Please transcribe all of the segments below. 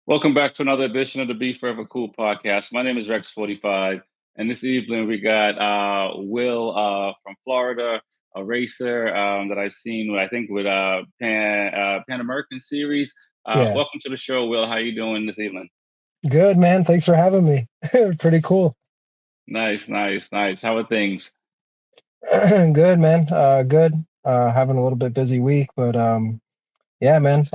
Welcome back to another edition of the B4evaKool podcast. My name is Rex45, and this evening we got Will from Florida, a racer that I've seen, I think, with Pan American Series. Yeah, Welcome to the show, Will. How you doing this evening? good man. Thanks for having me. Pretty cool. Nice, nice, nice. How are things? Good man. Good. Having a little bit busy week, but yeah, man.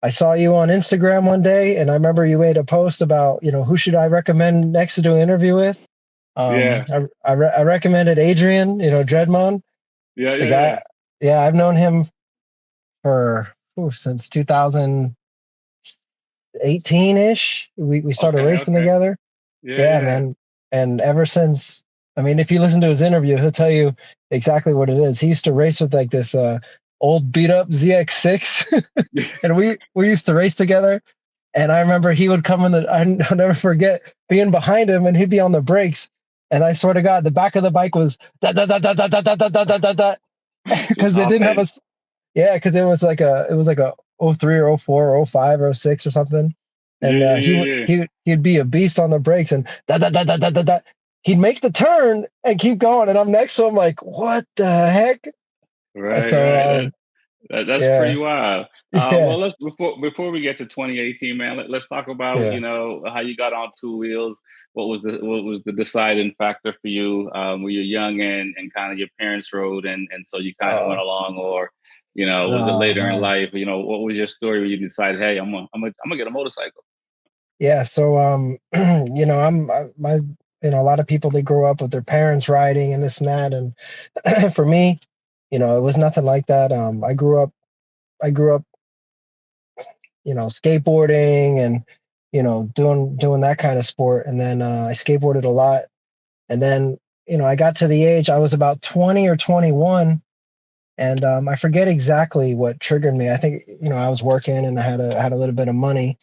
I saw you on Instagram one day, and I remember you made a post about who should I recommend next to do an interview with. Yeah, I recommended Adrian, Dreadmon, yeah, the yeah, yeah. guy. Yeah, I've known him for since 2018 ish. We started Okay, racing okay. together. Yeah, Yeah, yeah. man. And ever since, I mean, if you listen to his interview, he'll tell you exactly what it is. He used to race with like this old beat up ZX6, and we used to race together. And I remember he would come in the. I'll never forget being behind him, and he'd be on the brakes. And I swear to God, the back of the bike was da da da da da da da da da da da da, Just because it didn't have a. hopping. Yeah, because it was like a '03 or '04 or '05 or '06 or something, Yeah, and yeah, he yeah, would yeah. he'd be a beast on the brakes and da da da da da da da. He'd make the turn and keep going, and I'm next to him like, what the heck? Right, So right. That's yeah, pretty wild. yeah, Well, let's before we get to 2018, man. Let's talk about yeah. how you got on two wheels. What was the deciding factor for you? Were you young and kind of your parents rode and so you kind of went Oh, along, or was it oh later in man. life? What was your story where you decided, hey, I'm gonna get a motorcycle? Yeah, so my a lot of people, they grow up with their parents riding and this and that, and for me, it was nothing like that. I grew up skateboarding and doing that kind of sport. And then I skateboarded a lot. And then I got to the age, I was about 20 or 21, and I forget exactly what triggered me. I think I was working and I had a little bit of money,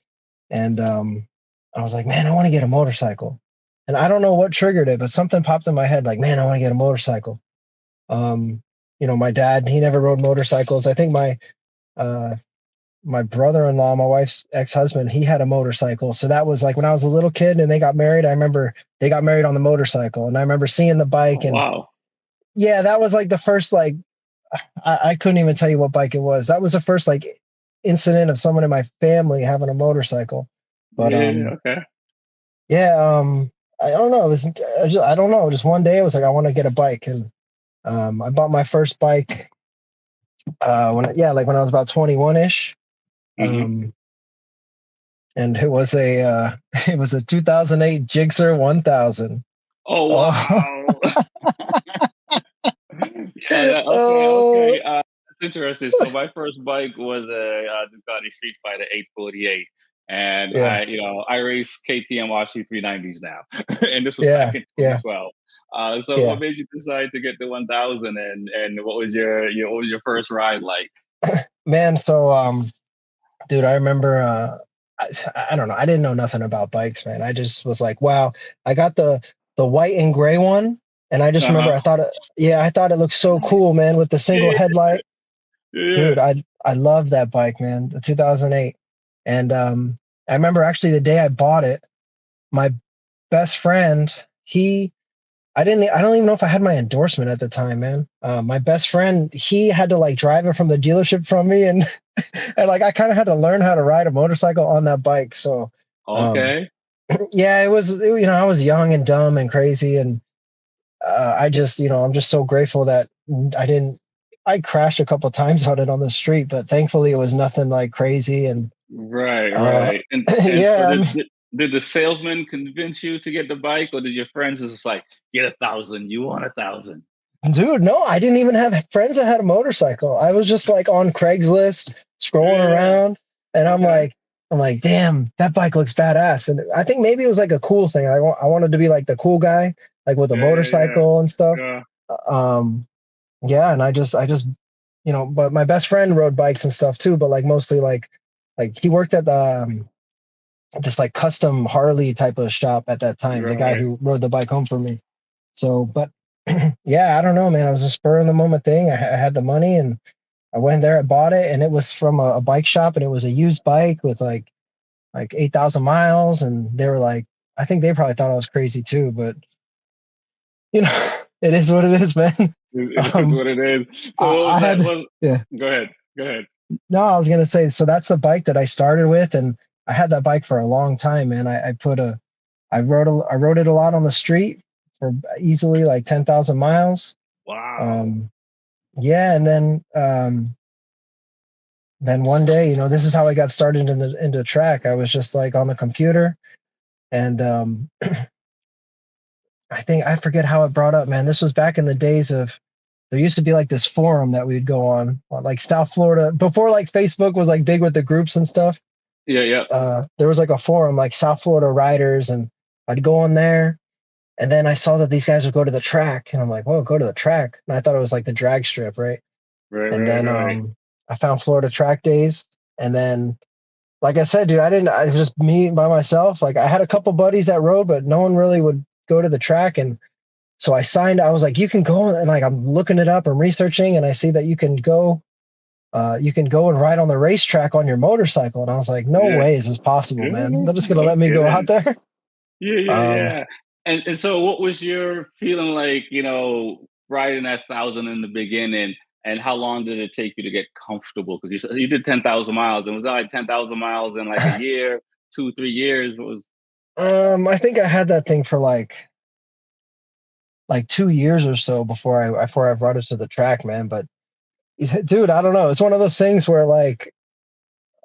and I was like, man, I want to get a motorcycle. And I don't know what triggered it, but something popped in my head like, man, I want to get a motorcycle. Um, my dad, he never rode motorcycles. I think uh, my brother-in-law, my wife's ex-husband, he had a motorcycle. So that was like when I was a little kid and they got married. I remember they got married on the motorcycle, and I remember seeing the Oh bike. And wow. yeah, that was like the first, like, I couldn't even tell you what bike it was. That was the first like incident of someone in my family having a motorcycle. But Yeah, yeah, yeah, okay. yeah, I don't know. It was I don't know. Just one day I was like, I want to get a bike, and I bought my first bike when I was about 21 ish. Hmm. Um, and it was a it was a 2008 Gixxer 1000. Oh Oh, wow. Yeah, okay, oh, okay. That's interesting. So my first bike was a Ducati Street Fighter 848, and yeah, I race KTM RC 390s now, and this was back yeah, in yeah, 2012. So what yeah. made you decide to get the 1000, and what was your first ride like? Man, so dude, I remember I don't know. I didn't know nothing about bikes, man. I just was like, wow, I got the white and gray one, and I just Uh remember huh. I thought it looked so cool, man, with the single Yeah, headlight. yeah. Dude, I love that bike, man, the 2008. And I remember actually the day I bought it, my best friend, he I don't even know if I had my endorsement at the time, man. My best friend, he had to like drive it from the dealership from me, and and like I kind of had to learn how to ride a motorcycle on that bike. So um Okay. yeah, I was young and dumb and crazy, and I just, I'm just so grateful that I didn't. I crashed a couple times on it on the street, but thankfully it was nothing like crazy. And Right, uh, right. And so yeah, did the salesman convince you to get the bike, or did your friends just like get 1,000? You want 1,000? dude, no, I didn't even have friends that had a motorcycle. I was just like on Craigslist scrolling Yeah. around, and Okay. I'm like, damn, that bike looks badass. And I think maybe it was like a cool thing. I wanted to be like the cool guy, like with a Yeah, yeah, yeah. motorcycle and stuff. Yeah. Um, yeah, and I just, but my best friend rode bikes and stuff too, but like mostly like he worked at the this like custom Harley type of shop at that time, the guy Right. who rode the bike home for me. So, but yeah, I don't know, man. I was a spur of the moment thing. I had the money, and I went there, I bought it, and it was from a bike shop, and it was a used bike with like like 8,000 miles, and they were like, I think they probably thought I was crazy too, but it is what it is, man. It is Um, what it is. So what I was that? had, What? yeah. Go ahead. Go ahead. No, I was gonna say, so that's the bike that I started with, and I had that bike for a long time, man. I rode it a lot on the street for easily like 10,000 miles. Wow. Um, yeah, and then one day, this is how I got started into track. I was just like on the computer, and I forget how it brought up, man. This was back in the days of there used to be like this forum that we'd go on, like South Florida, before like Facebook was like big with the groups and stuff. Yeah. Yeah. There was like a forum like South Florida Riders, and I'd go on there, and then I saw that these guys would go to the track, and I'm like, whoa, go to the track. And I thought it was like the drag strip, right? Right. And Right. then Right. I found Florida Track Days, and then like I said, dude, I was just me by myself. Like I had a couple buddies that rode, but no one really would go to the track. And so I was like, you can go, and like I'm looking it up, I'm researching, and I see that you can go and ride on the racetrack on your motorcycle. And I was like, no Yeah. way is this possible, Yeah. man. They're just gonna No let me go out kidding. there. Yeah. Yeah. Um, Yeah. And so, what was your feeling like? Riding that thousand in the beginning, and how long did it take you to get comfortable? Because you said you did 10,000 miles, and was that like 10,000 miles in like a year, 2, 3 years? What was? I think I had that thing for like 2 years or so before I brought it to the track, man. But dude, I don't know. It's one of those things where like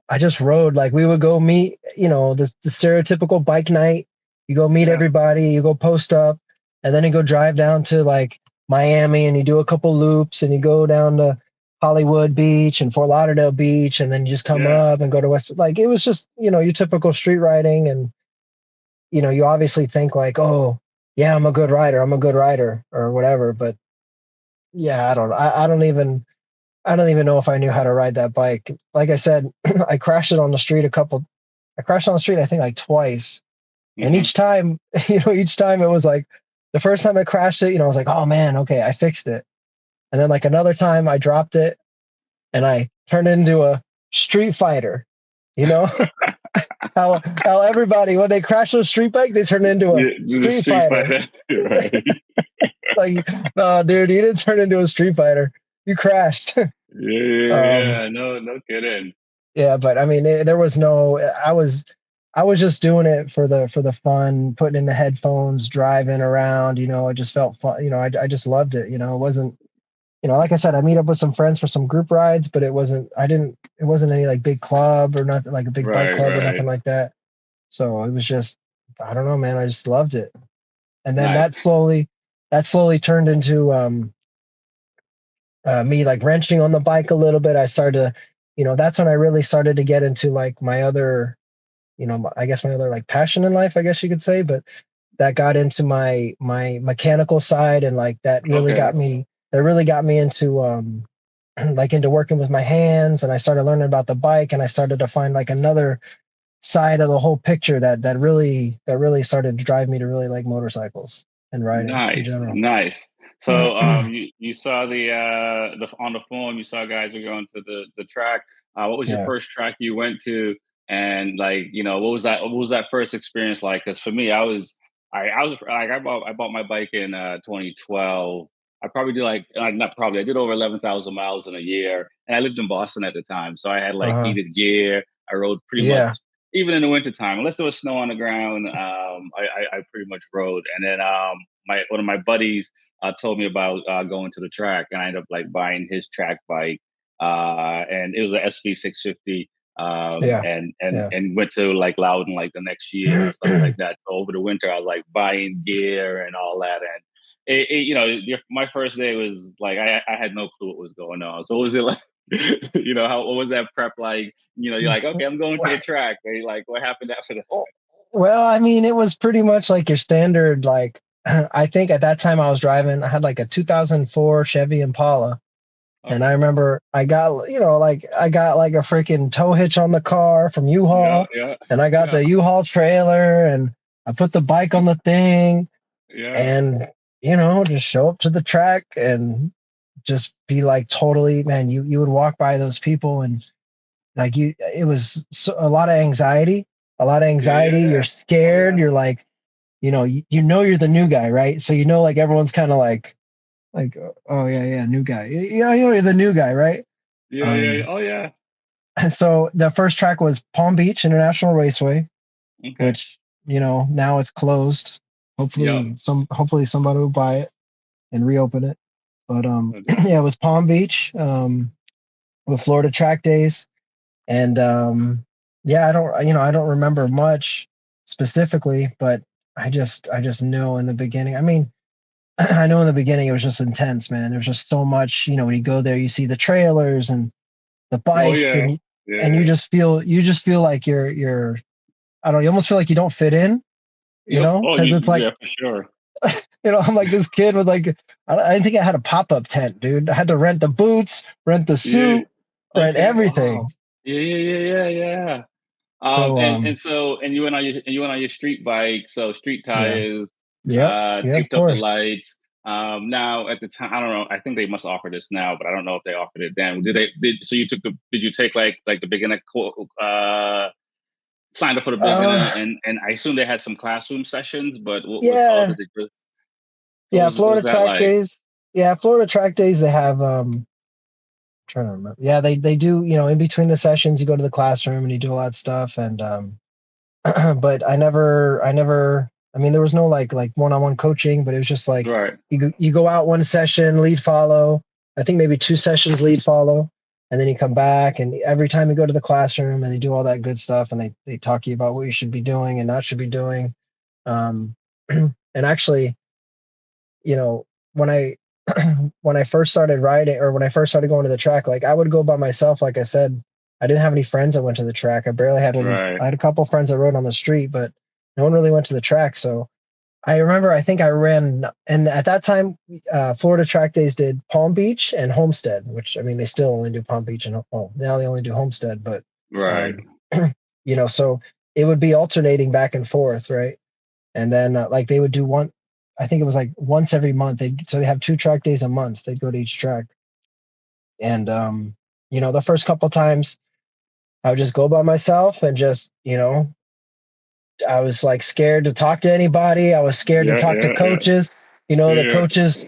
I just rode. Like we would go meet, the stereotypical bike night. You go meet Yeah. everybody, you go post up, and then you go drive down to like Miami, and you do a couple loops, and you go down to Hollywood Beach and Fort Lauderdale Beach, and then you just come Yeah. up and go to West. Like it was just, your typical street riding, and you obviously think like, oh, yeah, I'm a good rider or whatever. But yeah, I don't even know if I knew how to ride that bike. Like I said, I crashed it on the street I crashed on the street, I think like twice. And Hmm. each time it was like the first time I crashed it, I was like, oh man, okay, I fixed it. And then like another time I dropped it and I turned it into a street fighter. You know, how everybody, when they crash a street bike, they turn into a Yeah, the street Street fighter. Fighter. Right. Like, no, dude, you didn't turn into a street fighter. You crashed. Yeah, yeah, um, yeah. No, no kidding. Yeah, but I mean, there was no. I was just doing it for the fun, putting in the headphones, driving around. It just felt fun. I just loved it. It wasn't. Like I said, I meet up with some friends for some group rides, but it wasn't. I didn't. It wasn't any like big club or nothing, like a big bike Right, club or right. nothing like that. So it was just. I don't know, man. I just loved it, and then Nice. that slowly turned into me like wrenching on the bike a little bit. I started to, that's when I really started to get into like my other, I guess my other like passion in life, I guess you could say. But that got into my mechanical side, and like Okay. that really got me into like into working with my hands, and I started learning about the bike, and I started to find like another side of the whole picture that really started to drive me to really like motorcycles and riding in Nice, general. nice. So you saw the on the phone, you saw guys were going to the track. What was your Yeah. first track you went to? And like, what was that first experience like? Because for me, I was like I bought my bike in 2012. I probably did like not probably I did over 11,000 miles in a year, and I lived in Boston at the time, so I had like Uh-huh. heated gear. I rode pretty much Yeah. even in the wintertime, unless there was snow on the ground. I pretty much rode, and then my one of my buddies told me about going to the track, and I ended up like buying his track bike, and it was a SV 650, Yeah. Yeah. and went to like Loudon like the next year and stuff like that. So over the winter, I was like buying gear and all that, and my first day was like I had no clue what was going on. So what was it like? What was that prep like? You're like, okay, I'm going to the track. And you're like, what happened after that? Well, I mean, it was pretty much like your standard, like, I think at that time I was driving, I had like a 2004 Chevy Impala. And I Okay. remember I got like a freaking tow hitch on the car from Yeah, U-Haul, yeah, and I got yeah, the U-Haul trailer, and I put the bike on the thing, yeah. and, just show up to the track and just be like totally, man, you would walk by those people, and like it was a lot of anxiety. a lot of Yeah, yeah, anxiety. You're yeah. Oh scared. yeah. You're like, you know you're the new guy, right? So like everyone's kind of like, oh yeah, yeah, new guy. You're the new guy, right? Yeah, yeah. Um, Oh yeah. and so the first track was Palm Beach International Raceway, Okay. which now it's closed. Yep. Hopefully somebody will buy it and reopen it. But No yeah, doubt. it was Palm Beach with Florida Track Days, and yeah, I don't remember much specifically, but I just know in the beginning. I mean, I know in the beginning it was just intense, man. There was just so much. When you go there, you see the trailers and the Oh bikes, yeah. and you Yeah. just feel like you're I don't know, you almost feel like you don't fit in, Yep. Oh, because it's like yeah, for sure. I'm like this kid with like I didn't think I had a pop-up tent, dude. I had to rent the boots, rent the Yeah. suit, rent Okay. everything. Wow. Yeah, yeah, yeah, yeah, yeah. So And you went on your street bike, so street yeah. tires, Yep. Yeah, of taped up the course. lights. Now at the time, I don't know. I think they must offer this now, but I don't know if they offered it then. So did you take like the beginner signed up for the beginner, Uh and I assume they had some classroom sessions, but what was all yeah. did it just Yeah, what was Florida that track like? days. Yeah, Florida track days they have trying to remember. Yeah, they do, in between the sessions you go to the classroom and you do a lot of stuff, and but I mean there was no like one-on-one coaching, but it was just like Right, you go out one session, lead follow, I think maybe two sessions lead follow, and then you come back, and every time you go to the classroom and they do all that good stuff, and they talk to you about what you should be doing and not should be doing. um and actually, you know, when I when I first started riding, or when I first started going to the track, like I would go by myself. Like I said, I didn't have any friends that went to the track. I barely had any. right, I had a couple friends that rode on the street, but no one really went to the track. So I remember, I think I ran, and at that time, Florida Track Days did Palm Beach and Homestead, which I mean they still only do Palm Beach, and well now they only do Homestead, but right. um, so it would be alternating back and forth, right? And then like they would do one, I think it was like once every month. They have two track days a month. They'd go to each track, and the first couple times I would just go by myself and just I was like scared to talk to anybody. I was scared to Yeah, talk to yeah, yeah, coaches. The yeah. coaches,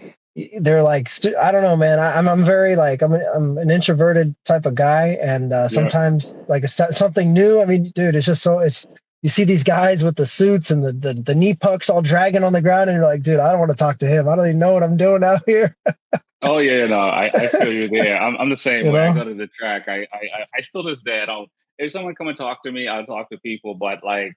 they're like, I don't know, man. I'm very like, I'm an introverted type of guy, and Yeah. sometimes like something new. I mean, dude, it's just you see these guys with the suits and the knee pucks all dragging on the ground, and you're like, dude, I don't want to talk to him. I don't even know what I'm doing out here. Oh yeah, no, I feel you there. I'm the same you way. I know? go to the track. I still to this day I don't. If someone come and talk to me, I'll talk to people. But like,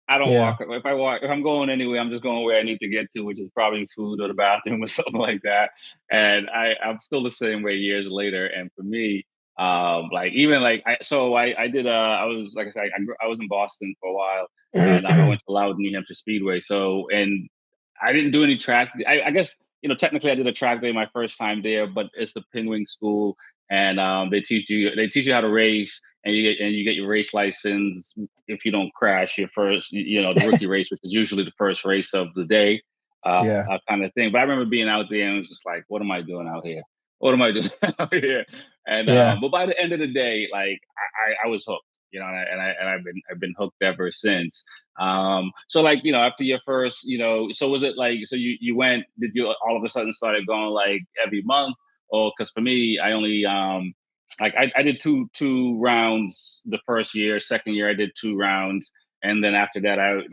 I don't Yeah. walk. If I'm going anywhere, I'm just going where I need to get to, which is probably food or the bathroom or something like that. And I'm still the same way years later. And for me, like even like I did. I was like I said, I was in Boston for a while, and I went to Loudon, New Hampshire Speedway. So and I didn't do any track. I guess technically I did a track day my first time there, but it's the Pinwing School, and they teach you how to race, and you get your race license if you don't crash your first, the rookie race, which is usually the first race of the day, yeah. kind of thing. But I remember being out there and it was just like, what am I doing out here? What am I doing out here? And Yeah. but by the end of the day, like I was hooked, and I've been hooked ever since. So like, after your first, so was it like, so you went, did you all of a sudden started going like every month? Or because for me, I only like I did two rounds the first year, second year I did 2 rounds, and then after that I've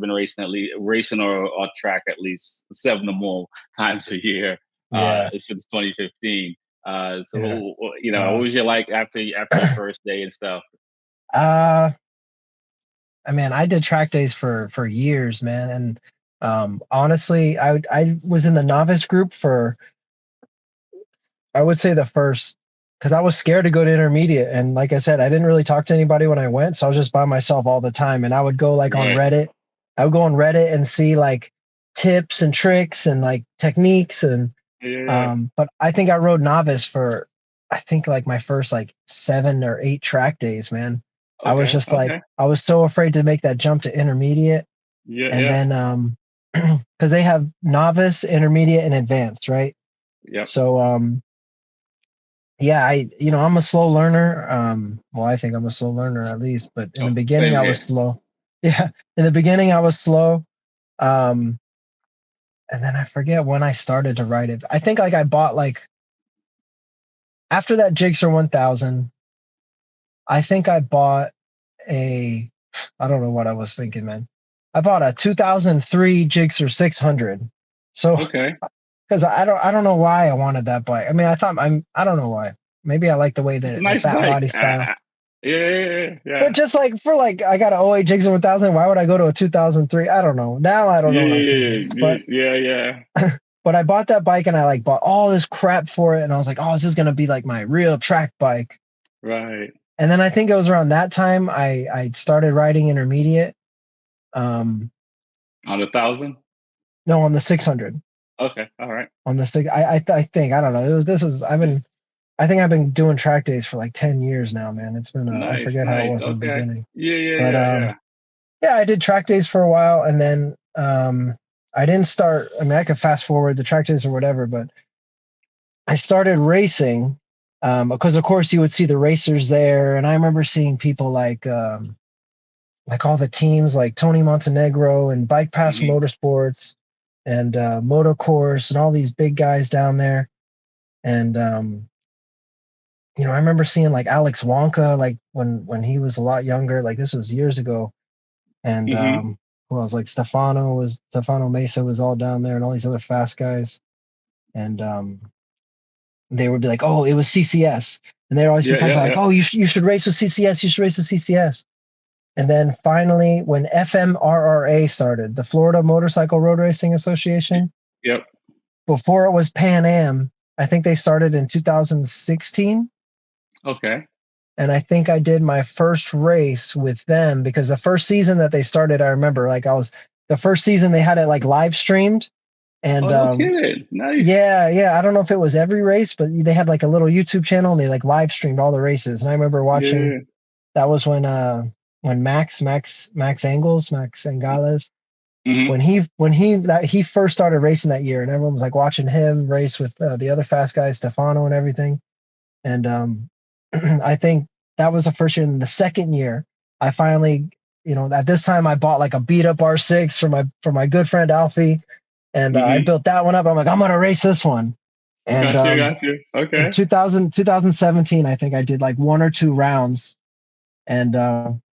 been racing or track at least 7 or more times a year Yeah. since 2015. Yeah. What Wow. was your like after your first day and stuff? uh I mean, I did track days for years, man, and honestly, I was in the novice group for, I would say, the first, because I was scared to go to intermediate, and like I said, I didn't really talk to anybody when I went, so I was just by myself all the time, and I would go like on Right. Reddit. I would go on Reddit and see like tips and tricks and like techniques, and Yeah. but I think I rode novice for, I think like my first like 7 or 8 track days, man. I was Okay. just like Okay. I was so afraid to make that jump to intermediate, Yeah. and Yeah. then because they have novice, intermediate, and advanced, right? Yep. So yeah, I'm a slow learner. Well, I think I'm a slow learner at least, but in Oh, the beginning same I was here. slow. Yeah, in the beginning I was slow. Um, and then I forget when I started to write it. I think like I bought like after that Jigsaw 1000, I think I bought a I don't know what I was thinking, man. I bought a 2003 Gixxer 600. So Okay, because I don't know why I wanted that bike. I mean, I don't know why. Maybe I like the way it's a that the nice fat bike. body style. Yeah, yeah, yeah, But yeah, just like for like I got an '08 Gixxer 1000, why would I go to a 2003? I don't know. Now I don't yeah, know what I was yeah, thinking. yeah, But yeah, yeah. but I bought that bike and I like bought all this crap for it and I was like, "Oh, this is going to be like my real track bike." Right. And then I think it was around that time I started riding intermediate. Um On 1,000. no, on the 600. Okay, all right. On the stick. I think I don't know. It was this is I think I've been doing track days for like 10 years now, man. It's been I Nice, forget how it nice. was in the Okay. beginning. Yeah, yeah, But yeah, yeah. yeah, I did track days for a while and then I didn't start I mean I could fast forward the track days or whatever, but I started racing because of course you would see the racers there and I remember seeing people like all the teams like Tony Montenegro and Bike Pass Hmm. Motorsports and Motocourse and all these big guys down there. And I remember seeing like Alex Wonka, like when he was a lot younger, like this was years ago. And Hmm. who else? Like Stefano Mesa was all down there, and all these other fast guys. And they would be like, "Oh, it was CCS," and they'd always be Yeah, talking yeah, about like, yeah. "Oh, you should race with CCS. You should race with CCS." And then finally, when FMRRA started, the Florida Motorcycle Road Racing Association, Yep. before it was Pan Am, I think they started in 2016. Okay. And I think I did my first race with them because the first season that they started, I remember like the first season they had it like live streamed. And Oh, no kidding. Nice. yeah, I don't know if it was every race, but they had like a little YouTube channel and they like live streamed all the races. And I remember watching Yeah. that was when Max Angales Hmm. when he first started racing that year and everyone was like watching him race with the other fast guys, Stefano and everything. And I think that was the first year. And the second year, I finally, at this time I bought like a beat up R6 for my good friend Alfie, and I Hmm. built that one up. I'm like, I'm gonna race this one. And Got you, got you. in Okay. 2017, I think I did like one or two rounds, and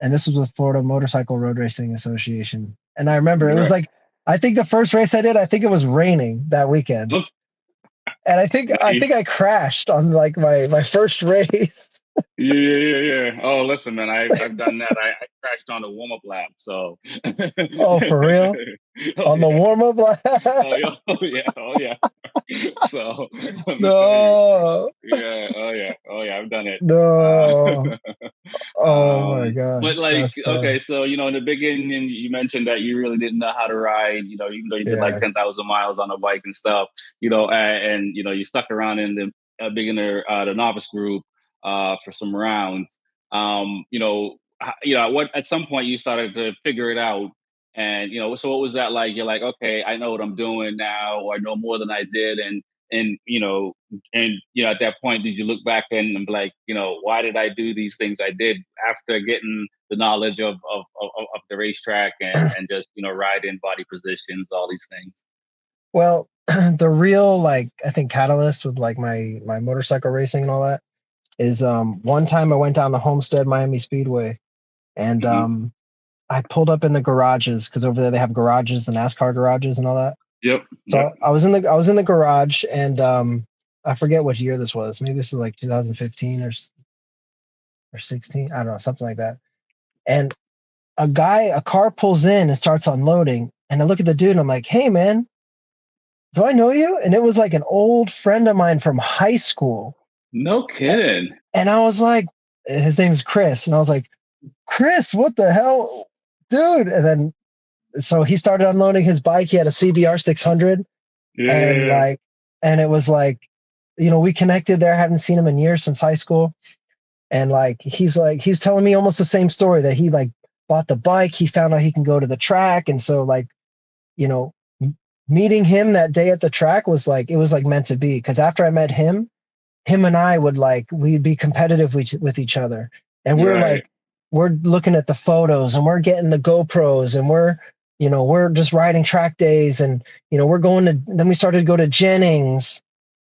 this was with Florida Motorcycle Road Racing Association. And I remember it was Right. like, I think the first race I did, I think it was raining that weekend, Oh, and I think nice. I crashed on like my first race. Yeah, yeah, yeah, yeah. Oh, listen, man, I've done that. I crashed on a warm up lap, so. Oh, for real? Oh On the yeah. warm up Oh lap? yeah. Oh yeah. Oh yeah. So let me tell you. No, Yeah. Oh yeah. Oh yeah. I've done it. no. Oh my But God, like, that's okay, funny. so in the beginning, you mentioned that you really didn't know how to ride. Even though you did like Yeah. 10,000 miles on a bike and stuff. And you stuck around in the beginner, the novice group, for some rounds. What at some point you started to figure it out, and so what was that like? You're like, okay, I know what I'm doing now, or I know more than I did, and at that point, did you look back and be like, why did I do these things I did after getting the knowledge of the racetrack and just riding body positions, all these things. Well, the real like I think catalyst with like my motorcycle racing and all that is one time I went down to Homestead Miami Speedway and Hmm. I pulled up in the garages because over there they have garages, the NASCAR garages and all that. Yep, yep. So I was in the garage and I forget what year this was. Maybe this is like 2015 or 16. I don't know, something like that. And a car pulls in and starts unloading. And I look at the dude and I'm like, "Hey man, do I know you?" And it was like an old friend of mine from high school. No A- kidding. And I was like, his name's Chris. And I was like, "Chris, what the hell, dude?" And then so he started unloading his bike. He had a CBR 600 Yeah, yeah, and yeah. it was like, we connected there. Hadn't seen him in years since high school. And he's telling me almost the same story that he like bought the bike. He found out he can go to the track. And so like, you know, meeting him that day at the track was like, it was like meant to be. Cause after I met him, him and I would like we'd be competitive with each other, and we're Right. like we're looking at the photos and we're getting the GoPros and we're just riding track days and we're going to then we started to go to Jennings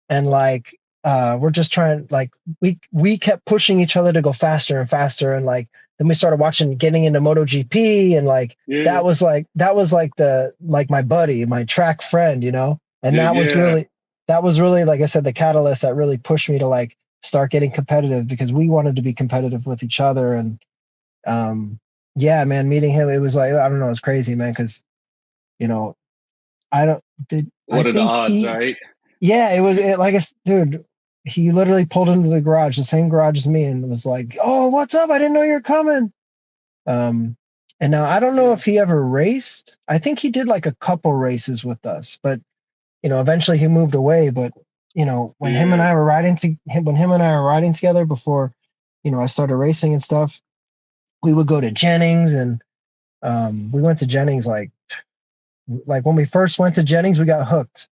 and like we're just trying like we kept pushing each other to go faster and faster and like then we started watching getting into MotoGP and like Yeah. that was like the like my buddy my track friend and Yeah. that was really like I said the catalyst that really pushed me to like start getting competitive because we wanted to be competitive with each other and yeah man meeting him it was like I don't know it's crazy man because you know I don't did I What are the think odds, he right? yeah, like dude, he literally pulled into the garage, the same garage as me, and was like, "Oh, what's up? I didn't know you're coming." Um, and now I don't know Yeah. if he ever raced. I think he did like a couple races with us, but eventually he moved away. But when him and Yeah. I were riding to him, when him and I were riding together before, I started racing and stuff, we would go to Jennings, and we went to Jennings like when we first went to Jennings, we got hooked.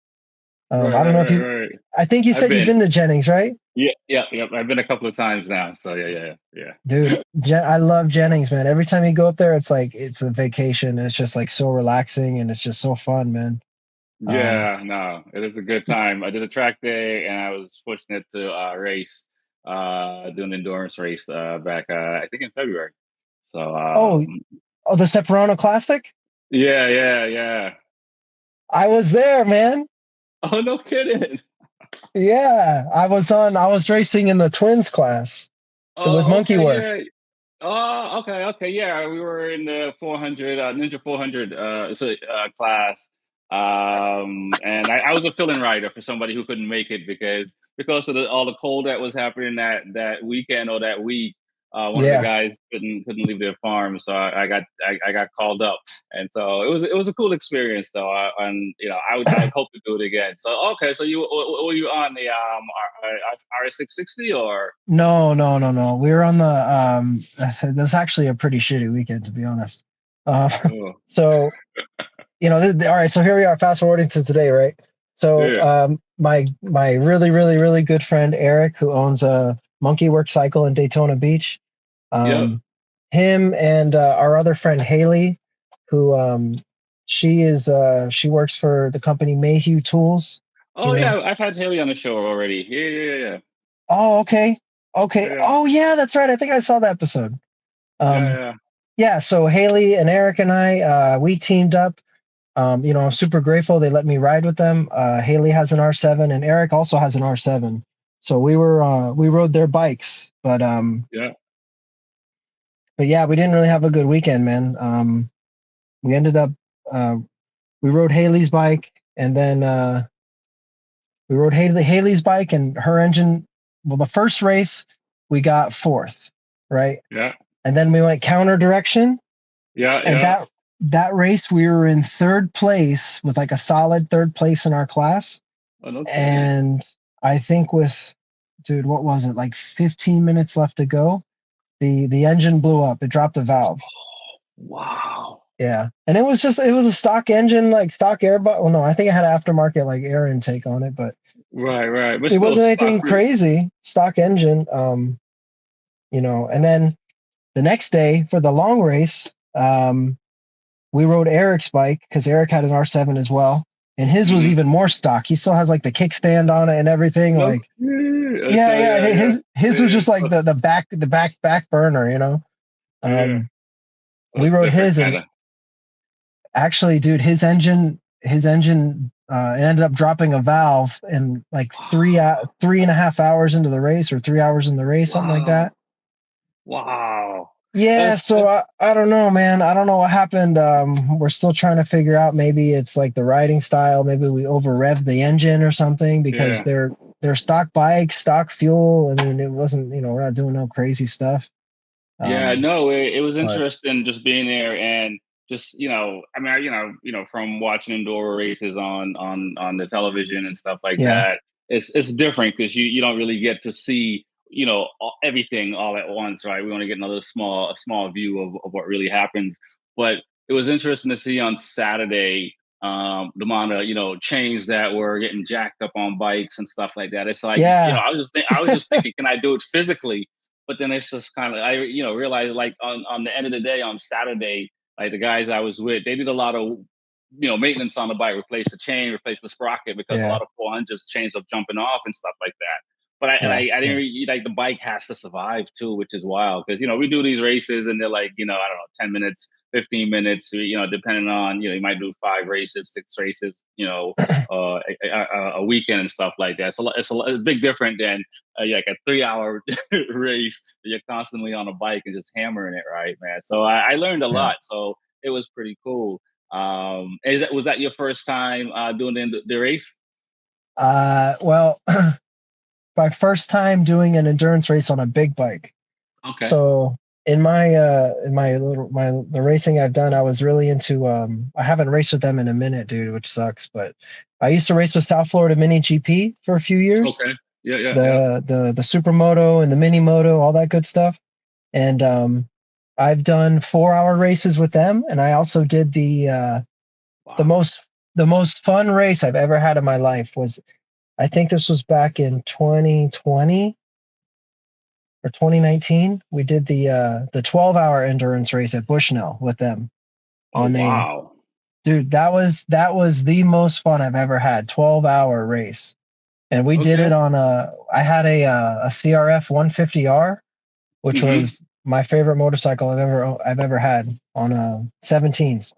Right, I don't right, know if right, you. right. I think you I've said you've been. been to Jennings, right? Yeah, yeah, yeah. I've been a couple of times now. So yeah, yeah, yeah. Dude, I love Jennings, man. Every time you go up there, it's like it's a vacation, and it's just like so relaxing, and it's just so fun, man. Um, Yeah, no, it is a good time. I did a track day, and I was fortunate to race, do an endurance race back, I think in February. So oh, oh, the Separano Classic. yeah, yeah, yeah. I was there, man. Oh, no kidding. Yeah, I was racing in the twins class with Oh, Monkey okay, yeah. Works. Oh, okay, okay, yeah. We were in the 400 Ninja 400 class, and I was a fill-in rider for somebody who couldn't make it because of all the cold that was happening that weekend or that week. One of the Yeah. guys couldn't leave their farm, so I got called up, and so it was a cool experience though. And I'd hope to do it again. So okay, so were you on the R 660 or? No, no, no, no. We were on the that's actually a pretty shitty weekend to be honest. Uh, Oh, so all right, so here we are, fast forwarding to today, right? So, yeah. my really, really, really good friend Eric, who owns a Monkey Work Cycle in Daytona Beach, Yep. um, him and our other friend Haley, who she works for the company Mayhew Tools. You Oh know? yeah, I've had Haley on the show already. Yeah, yeah, Oh, okay, okay. yeah, Oh, yeah, that's right. I think I saw the episode. yeah, Um, yeah, yeah. So Haley and Eric and I, we teamed up. I'm super grateful they let me ride with them. Haley has an R7 and Eric also has an R7. So we rode their bikes, yeah, but yeah, we didn't really have a good weekend, man. We ended up uh, we rode Haley's bike and then we rode Haley's bike and her engine. Well, the first race we got fourth, right? yeah, And then we went counter direction, yeah, and yeah. that race we were in third place with like a solid third place in our class. Oh, no kidding. And I think with dude, what was it? Like 15 minutes left to go. The engine blew up. It dropped a valve. Wow. Yeah. And it was a stock engine, like stock air but well no, I think it had aftermarket like air intake on it, but Right, right. But it still wasn't stock. anything crazy. Stock engine. And then the next day for the long race, we rode Eric's bike because Eric had an R7 as well. And his was Mm-hmm. even more stock. He still has like the kickstand on it and everything. No Like kidding. yeah, So yeah. yeah, yeah, His was yeah. just like So, the back burner. yeah. So We it's rode different, his, kind and of. actually, dude, his engine, it ended up dropping a valve in like Wow. 3.5 hours into the race, or 3 hours in the race, something like Wow. that. Wow. Yeah, That's so I don't know, man. I don't know what happened. We're still trying to figure out. Maybe it's like the riding style. Maybe we over revved the engine or something because yeah. they're stock bikes, stock fuel. I mean, it wasn't. We're not doing no crazy stuff. Yeah, Um, no, it was but interesting just being there and just I mean, from watching indoor races on the television and stuff like yeah, that. It's different because you don't really get to see everything all at once, right? We only get a small view of what really happens. But it was interesting to see on Saturday. the amount of chains that were getting jacked up on bikes and stuff like that. It's like Yeah, I was just thinking, can I do it physically? But then it's just kind of I realized like on the end of the day on Saturday, like the guys I was with, they did a lot of maintenance on the bike, replace the chain, replace the sprocket because a yeah, lot of 400s chains are jumping off and stuff like that. But yeah, I didn't yeah, like the bike has to survive too, which is wild because we do these races and they're like I don't know 10 minutes 15 minutes, depending on, you might do 5 races, 6 races, a weekend and stuff like that. So it's big different than like a 3 hour race that you're constantly on a bike and just hammering it, right, man? So I learned a yeah. lot. So it was pretty cool. Was that your first time doing the race? Well, my first time doing an endurance race on a big bike. Okay. So in my little my the racing I've done, I was really into I haven't raced with them in a minute, dude, which sucks, but I used to race with South Florida Mini GP for a few years. Okay. Yeah, yeah, yeah. The supermoto and the mini moto, all that good stuff. And I've done 4 hour races with them, and I also did the Wow. most the most fun race I've ever had in my life was, I think this was back in 2020 or 2019. We did the 12-hour endurance race at Bushnell with them Oh, on a wow. dude, that was the most fun I've ever had. 12-hour race. And we did it Okay. on I had a CRF 150R, which Mm-hmm. was my favorite motorcycle I've ever had on 17s.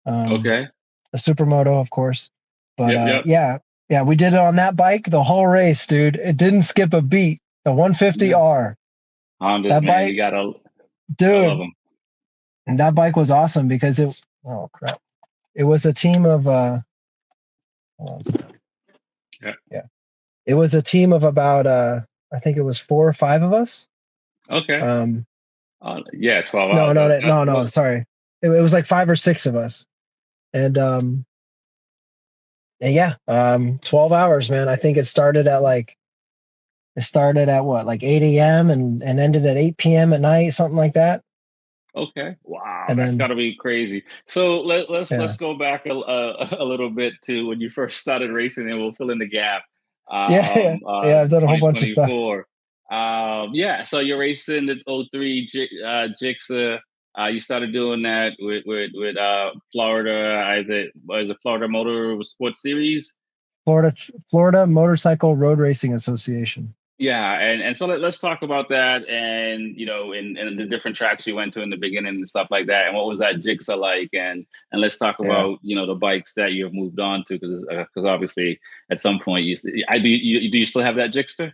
Um, Okay. a supermoto, of course. But Yep, yep. yeah, yeah, we did it on that bike the whole race, dude. It didn't skip a beat. The Yeah. 150R. Hondas, That man, you bike, gotta love dude, them. and that bike was awesome because oh crap. It was a team of hold on a second. Yeah. Yeah. It was a team of about I think it was 4 or 5 of us. Okay. Um Yeah, 12 no, hours. no, That's no, no, sorry. It was like 5 or 6 of us. And and yeah, 12 hours, man. I think it started at what, like 8 a.m. and ended at 8 p.m. at night, something like that. okay. Wow, And that's got then to be crazy. So let's yeah. go back a little bit to when you first started racing, and we'll fill in the gap. Yeah, yeah. Yeah, I've To done a whole bunch of stuff. 2024. Yeah. So you're racing the '03 Gixxer. You started doing that with Florida. Is it Florida Motor Sports Series? Florida Motorcycle Road Racing Association. Yeah, and so let's talk about that, and and the different tracks you went to in the beginning and stuff like that, and what was that Jigsaw like, and let's talk Yeah. about the bikes that you've moved on to, because obviously at some point do you still have that Jigster?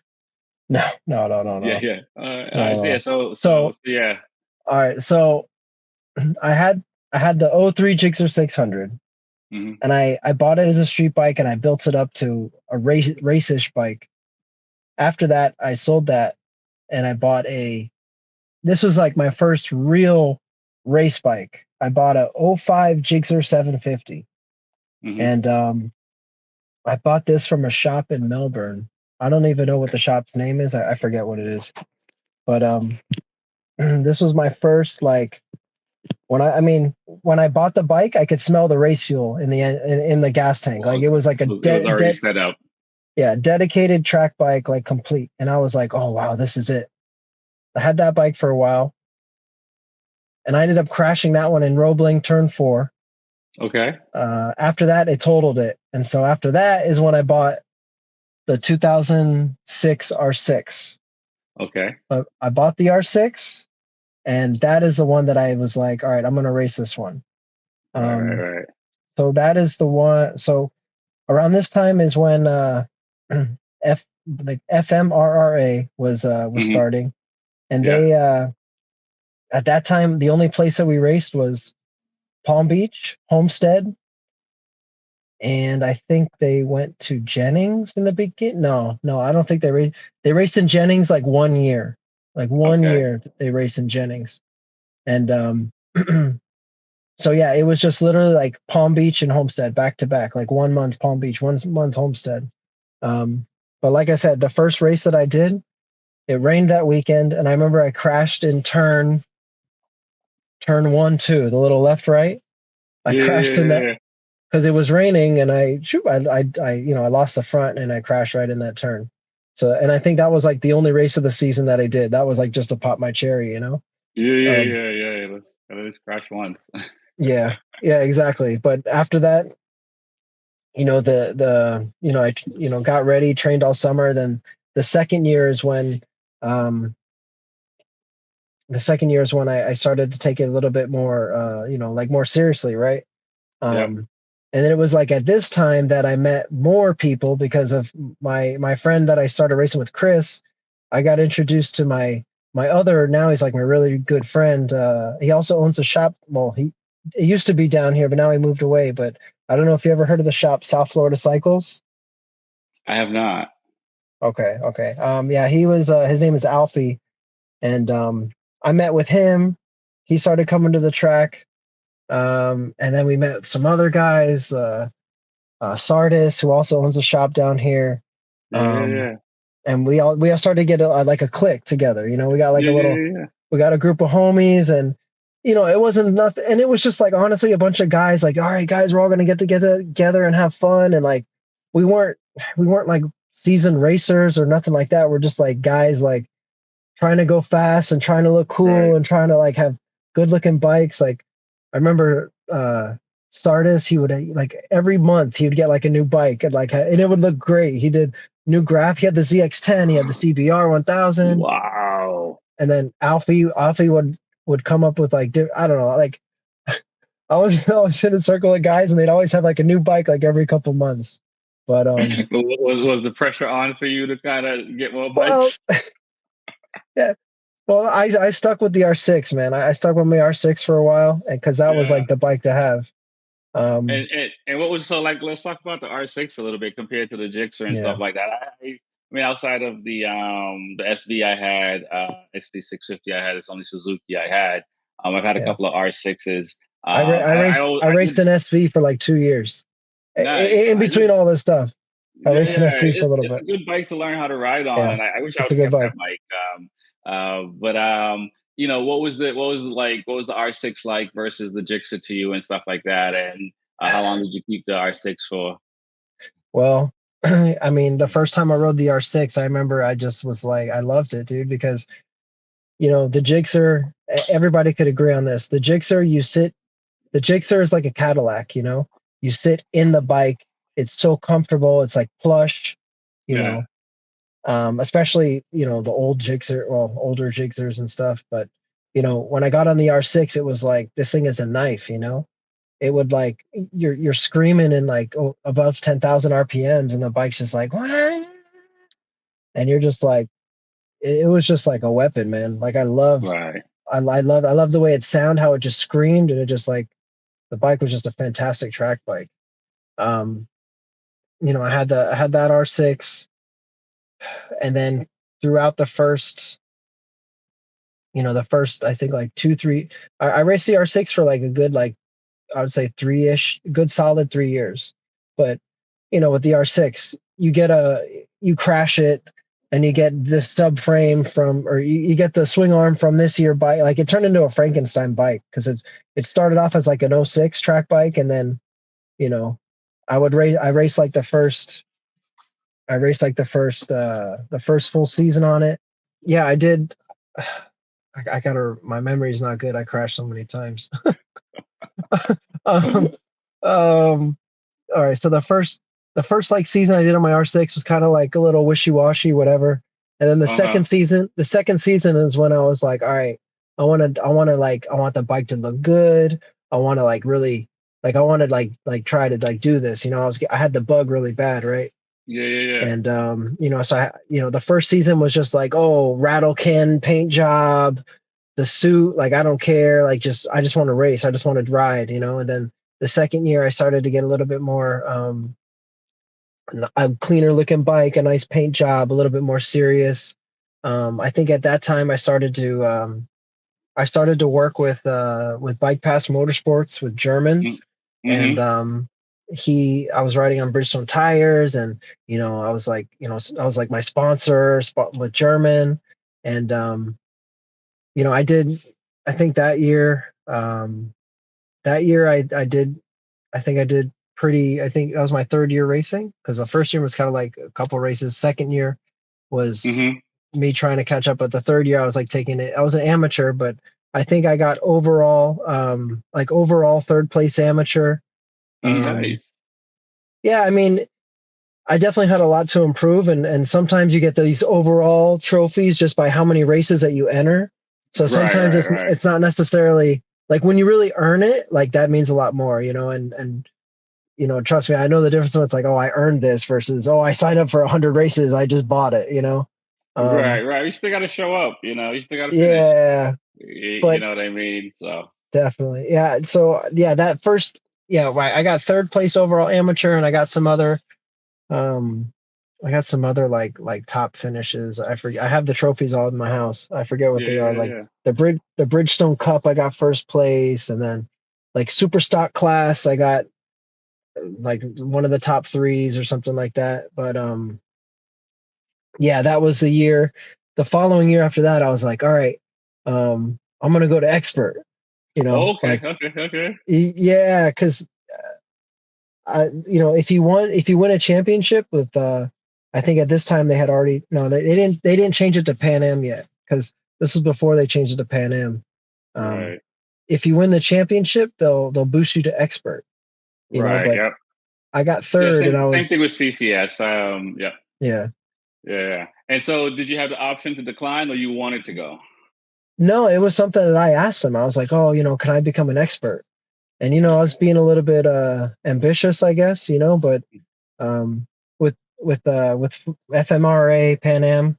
No, no, no, no, Yeah, no. yeah. All right, so yeah, No. so So, yeah, all right. So I had I had the '03 Gixxer 600, hmm and I bought it as a street bike, and I built it up to a race-ish bike. After that, I sold that, and I bought a this was like my first real race bike. I bought a '05 Gixxer 750, hmm and I bought this from a shop in Melbourne. I don't even know what okay, the shop's name is. I forget what it is. But this was my first, like, I mean, when I bought the bike, I could smell the race fuel in the gas tank. Like, well, it was like a it was already dead set up. yeah, dedicated track bike, like, complete. And I was like, oh wow, this is it. I had that bike for a while, and I ended up crashing that one in Roebling Turn 4. Okay, After that, it totaled it, and so after that is when I bought the 2006 R6. okay, But I bought the R6, and that is the one that I was like, all right, I'm gonna race this one. right, right, Um, right. so that is the one. So around this time is when F like FMRRA was hmm starting, and Yeah. they at that time the only place that we raced was Palm Beach, Homestead, and I think they went to Jennings in the beginning. No, no, I don't think they raced. They raced in Jennings like one year, like one Okay. year they raced in Jennings, and so yeah, it was just literally like Palm Beach and Homestead back to back, like 1 month Palm Beach, 1 month Homestead. Um, but like I said, the first race that I did, it rained that weekend, and I remember I crashed in turn 1, 2, the little left right. I Yeah, yeah, crashed yeah, in yeah, that. yeah. because it was raining and I lost the front and I crashed right in that turn. So, and I think that was like the only race of the season that I did. That was like just to pop my cherry, you know? Yeah, yeah, Um, yeah, yeah. Gotta just crash once. yeah, yeah, exactly. But after that, I got ready, trained all summer. Then the second year is when, um, I started to take it a little bit more, like more seriously, right? Yep. Um, and then it was like at this time that I met more people because of my friend that I started racing with, Chris. I got introduced to my other, now he's like my really good friend. He also owns a shop. Well, he used to be down here, but now he moved away. But I don't know if you ever heard of the shop, South Florida Cycles. I have not. Okay, okay. Yeah, he was. His name is Alfie, and I met with him. He started coming to the track, and then we met some other guys. Sardis, who also owns a shop down here. Yeah, yeah, Um, yeah. and we all started to get like a clique together. We got like Yeah, a yeah, little, yeah, yeah. we got a group of homies, and it wasn't nothing, and it was just like honestly a bunch of guys. Like, all right, guys, we're all gonna get together and have fun, and like we weren't we weren't like seasoned racers or nothing like that. We're just like guys like trying to go fast and trying to look Right. cool and trying to like have good looking bikes. Like I remember Sardis, he would like every month he would get like a new bike and it would look great. He did new graph. He had the ZX10, he had the CBR 1000, Wow. and then Alfie would come up with like I don't know, like I was in a circle of guys and they'd always have like a new bike like every couple months. But Was the pressure on for you to kind of get more well, bikes? yeah. Well, I stuck with the R6, man. I stuck with my R6 for a while, and because that was Yeah. like the bike to have. Um, And what was so like? Let's talk about the R6 a little bit compared to the Gixxer and stuff yeah, like that. I mean, outside of the SV I had, SD 650 I had, it's only Suzuki I had. I've had a yeah. couple of R6s. I raced I I raced did an SV for like 2 years. nice. In between all this stuff, I Yeah, raced an yeah. SV for a little It's bit. a good bike to learn how to ride on, Yeah, and I wish I it's would a have good kept that bike. bike. But what was what was the R6 like versus the Gixxer to you and stuff like that? And how long did you keep the R6 for? Well, I mean, the first time I rode the R6, I remember I just was like, I loved it, dude, because the Gixxer. Everybody could agree on this. The Gixxer is like a Cadillac, You sit in the bike. It's so comfortable. It's like plush, you Yeah. know. Especially, the older Gixxers and stuff. But, when I got on the R6, it was like this thing is a knife. It would like you're screaming in like above 10,000 RPMs and the bike's just like what? And you're just like it was just like a weapon, man. Like Right. I love the way it sounded, how it just screamed, and it just like the bike was just a fantastic track bike. Um, I had that R6, and then throughout the first I think like 2 3, I raced the R6 for like a good like I would say 3-ish, good solid 3 years. But with the R6, you crash it and you get this subframe or you get the swing arm from this year bike. Like it turned into a Frankenstein bike because it started off as like an '06 track bike, and then you know I raced like the first full season on it. Yeah, I did. I gotta. My memory's not good. I crashed so many times. um, um, all right. So the first like season I did on my R6 was kind of like a little wishy washy, whatever. And then Uh-huh. the second season is when I was like, all right, I want the bike to look good. I want to like really like I want to like try to like do this. I had the bug really bad, right? Yeah, yeah, yeah. And so the first season was just like, oh, rattle can paint job, the suit, like I don't care, like I just want to race, I just want to ride. And then the second year I started to get a little bit more a cleaner looking bike, a nice paint job, a little bit more serious. I think at that time I started to work with Bike Pass Motorsports with German, and Mm-hmm. I was riding on Bridgestone tires, and I was like my sponsor with German, and I did. I think that year I did. I think I did pretty. I think that was my third year racing because the first year was kind of like a couple races. Second year was Hmm. me trying to catch up, but the third year I was like taking it. I was an amateur, but I think I got overall, like overall third place amateur. Um, Nice. yeah, I mean, I definitely had a lot to improve, and sometimes you get these overall trophies just by how many races that you enter. So Right, sometimes right, right. it's not necessarily like when you really earn it, like that means a lot more, and trust me, I know the difference when it's like, oh, I earned this versus, oh, I signed up for 100 races, I just bought it. Right, Um, right. You still got to show up. You still got to finish. yeah, You but know what I mean? So definitely, yeah. So yeah, that first, yeah, right. I got third place overall amateur, and um, I got some other like top finishes. I forget. I have the trophies all in my house. I forget what yeah, they are. yeah, Like yeah. the Bridgestone Cup, I got first place, and then like super stock class, I got like one of the top threes or something like that. But yeah, that was the year. The following year after that, I was like, all right, I'm gonna go to expert. Okay, Like okay, okay. yeah, because if you win a championship with I think at this time they had already no they didn't change it to Pan Am yet because this was before they changed it to Pan Am. Um, Right, if you win the championship, they'll boost you to expert. right. But Yep. I got Yeah. third, and I Same was thing with CCS. Yeah, yeah. yeah, yeah. And so, did you have the option to decline, or you wanted to go? No, it was something that I asked them. I was like, oh, can I become an expert? And I was Okay. being a little bit ambitious, I guess, but um, with FMRA Pan Am,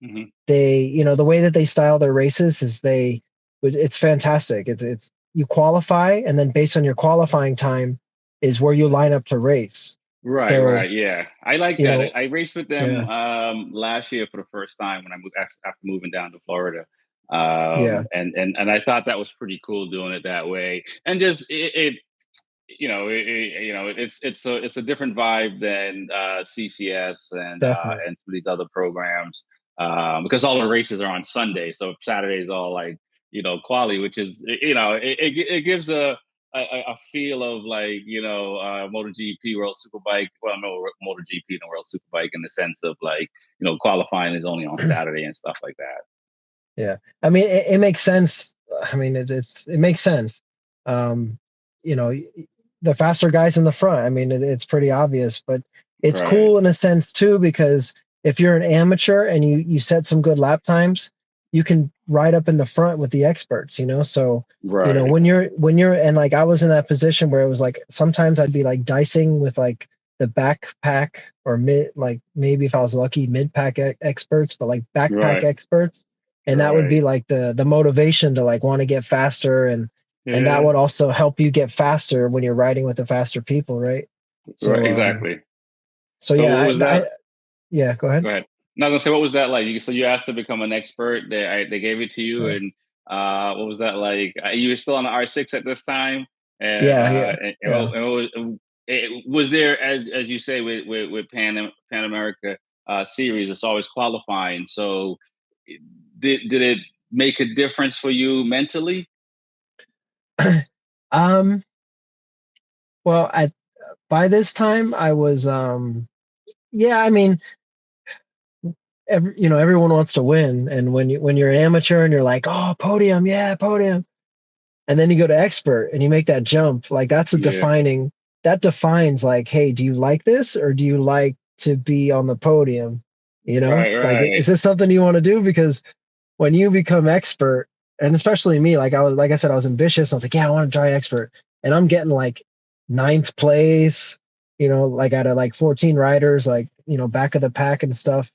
Hmm. they the way that they style their races is it's fantastic. It's you qualify, and then based on your qualifying time is where you line up to race. Right, So right. Yeah, I like you that. know I raced with them yeah, last year for the first time when I moved after moving down to Florida. yeah, And I thought that was pretty cool doing it that way. And just it's a different vibe than CCS definitely, and some of these other programs because all the races are on Sunday, so Saturday is all like quali, which is it gives a feel of like MotoGP World Superbike. Well, no MotoGP and World Superbike in the sense of like qualifying is only on Saturday and stuff like that. yeah. I mean, it makes sense. I mean, it makes sense. Um, you know, the faster guys in the front. I mean, it's pretty obvious, but it's Right, cool in a sense too because if you're an amateur and you set some good lap times, you can ride up in the front with the experts. So right, when you're and like I was in that position where it was like sometimes I'd be like dicing with like the backpack or mid like maybe if I was lucky mid pack experts, but like backpack right, experts, and that would right. be like the motivation to like want to get faster, and that Yeah, would also help you get faster when you're riding with the faster people, right? right. So Exactly. so So yeah, what was that? yeah, go ahead. Go ahead. No, I was gonna say, what was that like? So you asked to become an expert. They gave it to you, Yeah, and what was that like? You were still on the R6 at this time, and yeah, yeah, yeah. was there as you say with Pan America series, it's always qualifying. So did it make a difference for you mentally? um, well, at by this time I was yeah, I mean, everyone wants to win, and when you're an amateur and you're like, oh, podium, yeah, podium, and then you go to expert and you make that jump, like Yeah. that defines like, hey, do you like this or do you like to be on the podium? Right. Like, Right. is this something you want to do? Because when you become expert, and especially me, like I said, I was ambitious. I was like, yeah, I want to try expert, and I'm getting like ninth place, like out of like 14 riders, like back of the pack and stuff.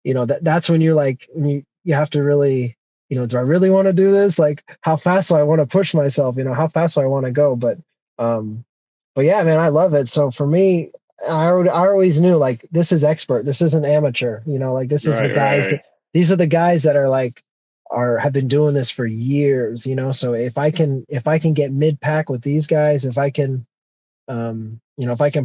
That's when you're like you have to really, do I really want to do this? Like, how fast do I want to push myself? How fast do I want to go? Um but yeah, man, I love it. So for me, I always knew like this is expert, this isn't amateur. Like this is the Right. guys Right. that these are the guys that are like have been doing this for years. So if I can get mid pack with these guys, if I can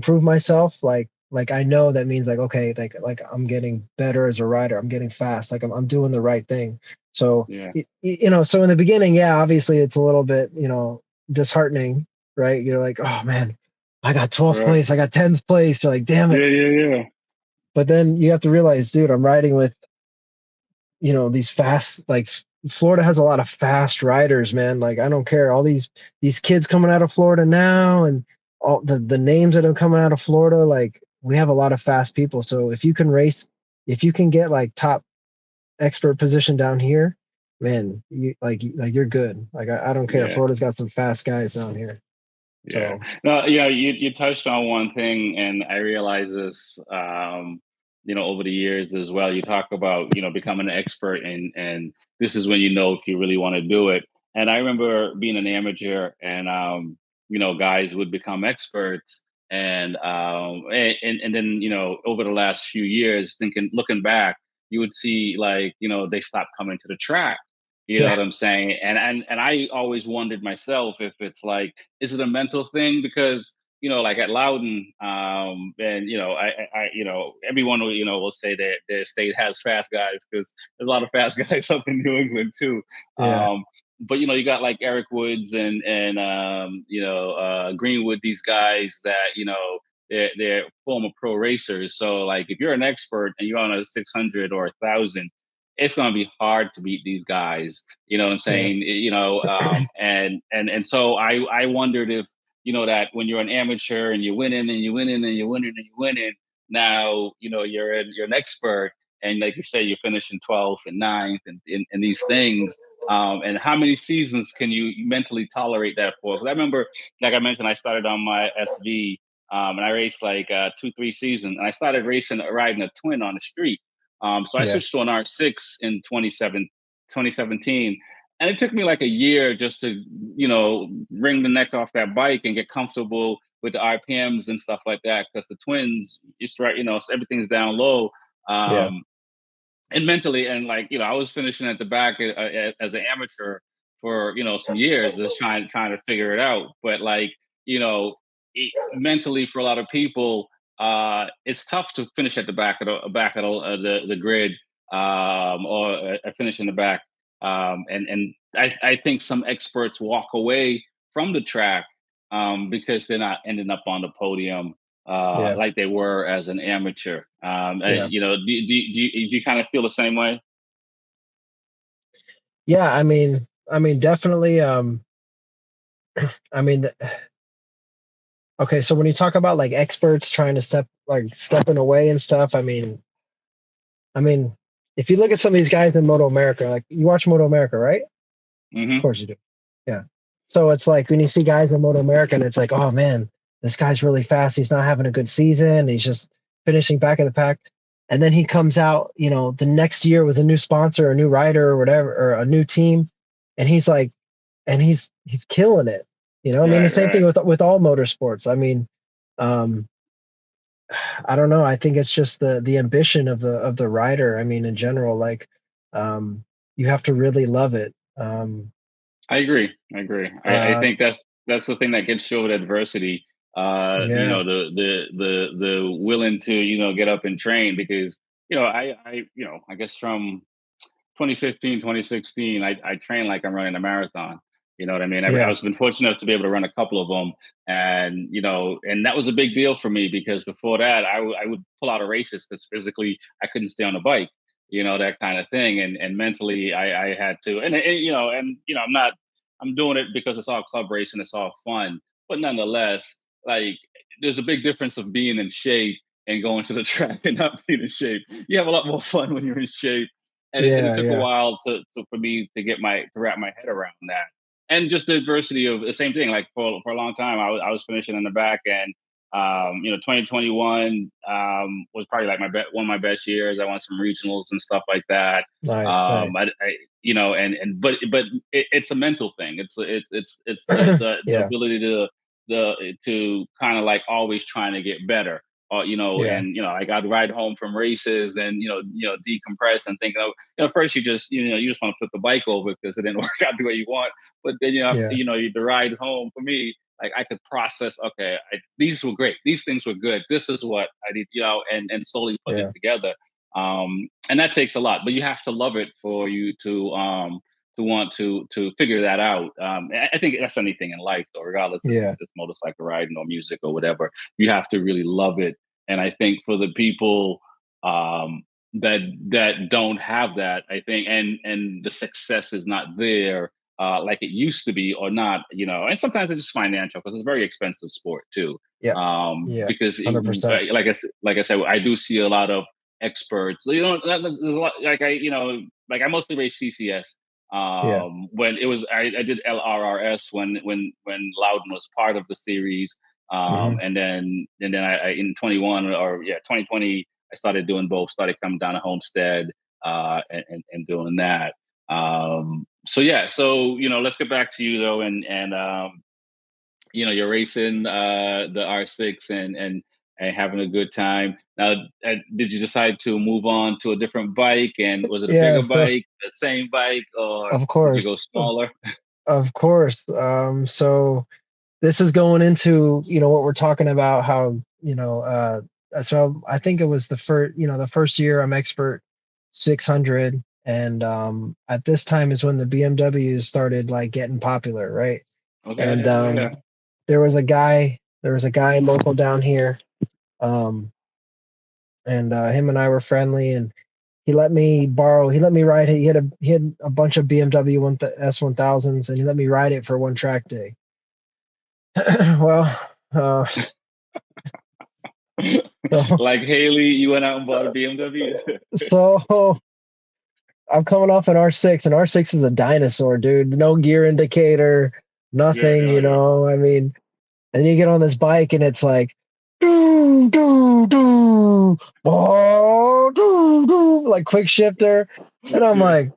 prove myself, like I know that means like okay, like I'm getting better as a rider. I'm getting fast. Like I'm doing the right thing. So Yeah. so in the beginning, yeah, obviously it's a little bit disheartening, right? You're like, oh man. I got 12th Right. place, I got 10th place. You're like, damn it. Yeah, yeah, yeah. But then you have to realize, dude, I'm riding with, these fast, like Florida has a lot of fast riders, man. Like I don't care. All these kids coming out of Florida now and all the names that are coming out of Florida, like we have a lot of fast people. So if you can get like top expert position down here, man, like you're good. Like I don't care. Yeah. Florida's got some fast guys down here. Yeah. So No, you touched on one thing, and I realize this, over the years as well. You talk about, becoming an expert, and this is when you know if you really want to do it. And I remember being an amateur, and guys would become experts, and then over the last few years, looking back, you would see like they stopped coming to the track. You know yeah, what I'm saying? And I always wondered myself if it's like, is it a mental thing? Because like at Loudon, and everyone will say that their state has fast guys because there's a lot of fast guys up in New England too. yeah, But you got like Eric Woods and Greenwood, these guys that they're former pro racers. So like if you're an expert and you're on a 600 or 1,000, it's going to be hard to beat these guys. You know what I'm yeah, saying? And so I wondered if that when you're an amateur and you're winning and you're winning and you're winning and you're winning, now you're an expert, and like you say, you're finishing 12th and ninth and these things. And how many seasons can you mentally tolerate that for? Because I remember, like I mentioned, I started on my SV, and I raced like 2, 3 seasons, and I started riding a twin on the street. So I yeah, switched to an R6 in 2017, and it took me like a year just to wring the neck off that bike and get comfortable with the RPMs and stuff like that, because the twins, it's right, so everything's down low. yeah, um and mentally, and like I was finishing at the back as an amateur for some years, just trying to figure it out. But like mentally, for a lot of people, it's tough to finish at the back of the grid, or finish in the back. And I think some experts walk away from the track, because they're not ending up on the podium, yeah, like they were as an amateur. yeah, Do you kind of feel the same way? yeah. I mean, definitely. I mean, okay. So when you talk about like experts trying to stepping away and stuff, I mean, if you look at some of these guys in Moto America, like you watch Moto America, right? Of Hmm. course you do. Yeah. So it's like when you see guys in Moto America, and it's like, oh man, this guy's really fast. He's not having a good season. He's just finishing back of the pack. And then he comes out, the next year with a new sponsor, a new rider, or whatever, or a new team, and he's like, and he's killing it. I mean, the Right, same thing right. with all motorsports. Um, I don't know. I think it's just the ambition of the rider. I mean, in general, like, um, you have to really love it. I agree. I agree. I Uh, think that's the thing that gets you over adversity. yeah, The willing to get up and train, because I guess from 2015, 2016, I trained like I'm running a marathon. You know what I mean? I yeah, was been fortunate enough to be able to run a couple of them, and that was a big deal for me, because before that, I would pull out of races because physically I couldn't stay on the bike, that kind of thing, and mentally I had to, I'm doing it because it's all club racing, it's all fun, but nonetheless, like there's a big difference of being in shape and going to the track and not being in shape. You have a lot more fun when you're in shape, and it yeah, took a yeah, while for me to wrap my head around that, and just the adversity of the same thing. Like for a long time, I was finishing in the back, and 2021 was probably like one of my best years. I won some regionals and stuff like that. nice, nice. But it's a mental thing. It's the Yeah, ability to kind of like always trying to get better, yeah, and I got to ride home from races and decompress and think of first you just want to flip the bike over because it didn't work out the way you want, but then yeah, the ride home for me, like I could process, okay, these were great, these things were good, this is what I need, and slowly put it yeah, together. And that takes a lot, but you have to love it for you to want to figure that out. I think that's anything in life, though, regardless if Yeah. it's motorcycle riding or music or whatever. You have to really love it. And I think for the people that don't have that, I think, and the success is not there like it used to be, or not, and sometimes it's just financial because it's a very expensive sport too. Yeah. Yeah. Because 100%. like I said, I do see a lot of experts. There's a lot, like I mostly race CCS. Yeah. When it was, I did LRRS when Loudon was part of the series. Hmm. And then I in 21 or yeah 2020 I started doing both. Started coming down to Homestead and doing that. So yeah, so let's get back to you though, and you're racing the R6 and having a good time. Now, did you decide to move on to a different bike? And was it a Yeah. bigger bike, the same bike, or Of did you course. go smaller? Of course. So this is going into, what we're talking about, how, so I think it was the first year I'm expert 600. And at this time is when the BMWs started like getting popular, right? Okay, And yeah, yeah. there was a guy local down here, um, and him and I were friendly, and he let me ride. He had a bunch of BMW S1000s, and he let me ride it for one track day. Well, uh, so Like Haley, you went out and bought a BMW. so I'm coming off an R6, and R6 is a dinosaur, dude. No gear indicator, Yeah, nothing. yeah, yeah. I mean, and you get on this bike, and it's like, doo, doo, doo, oh, doo, doo, like quick shifter, and I'm Yeah. like,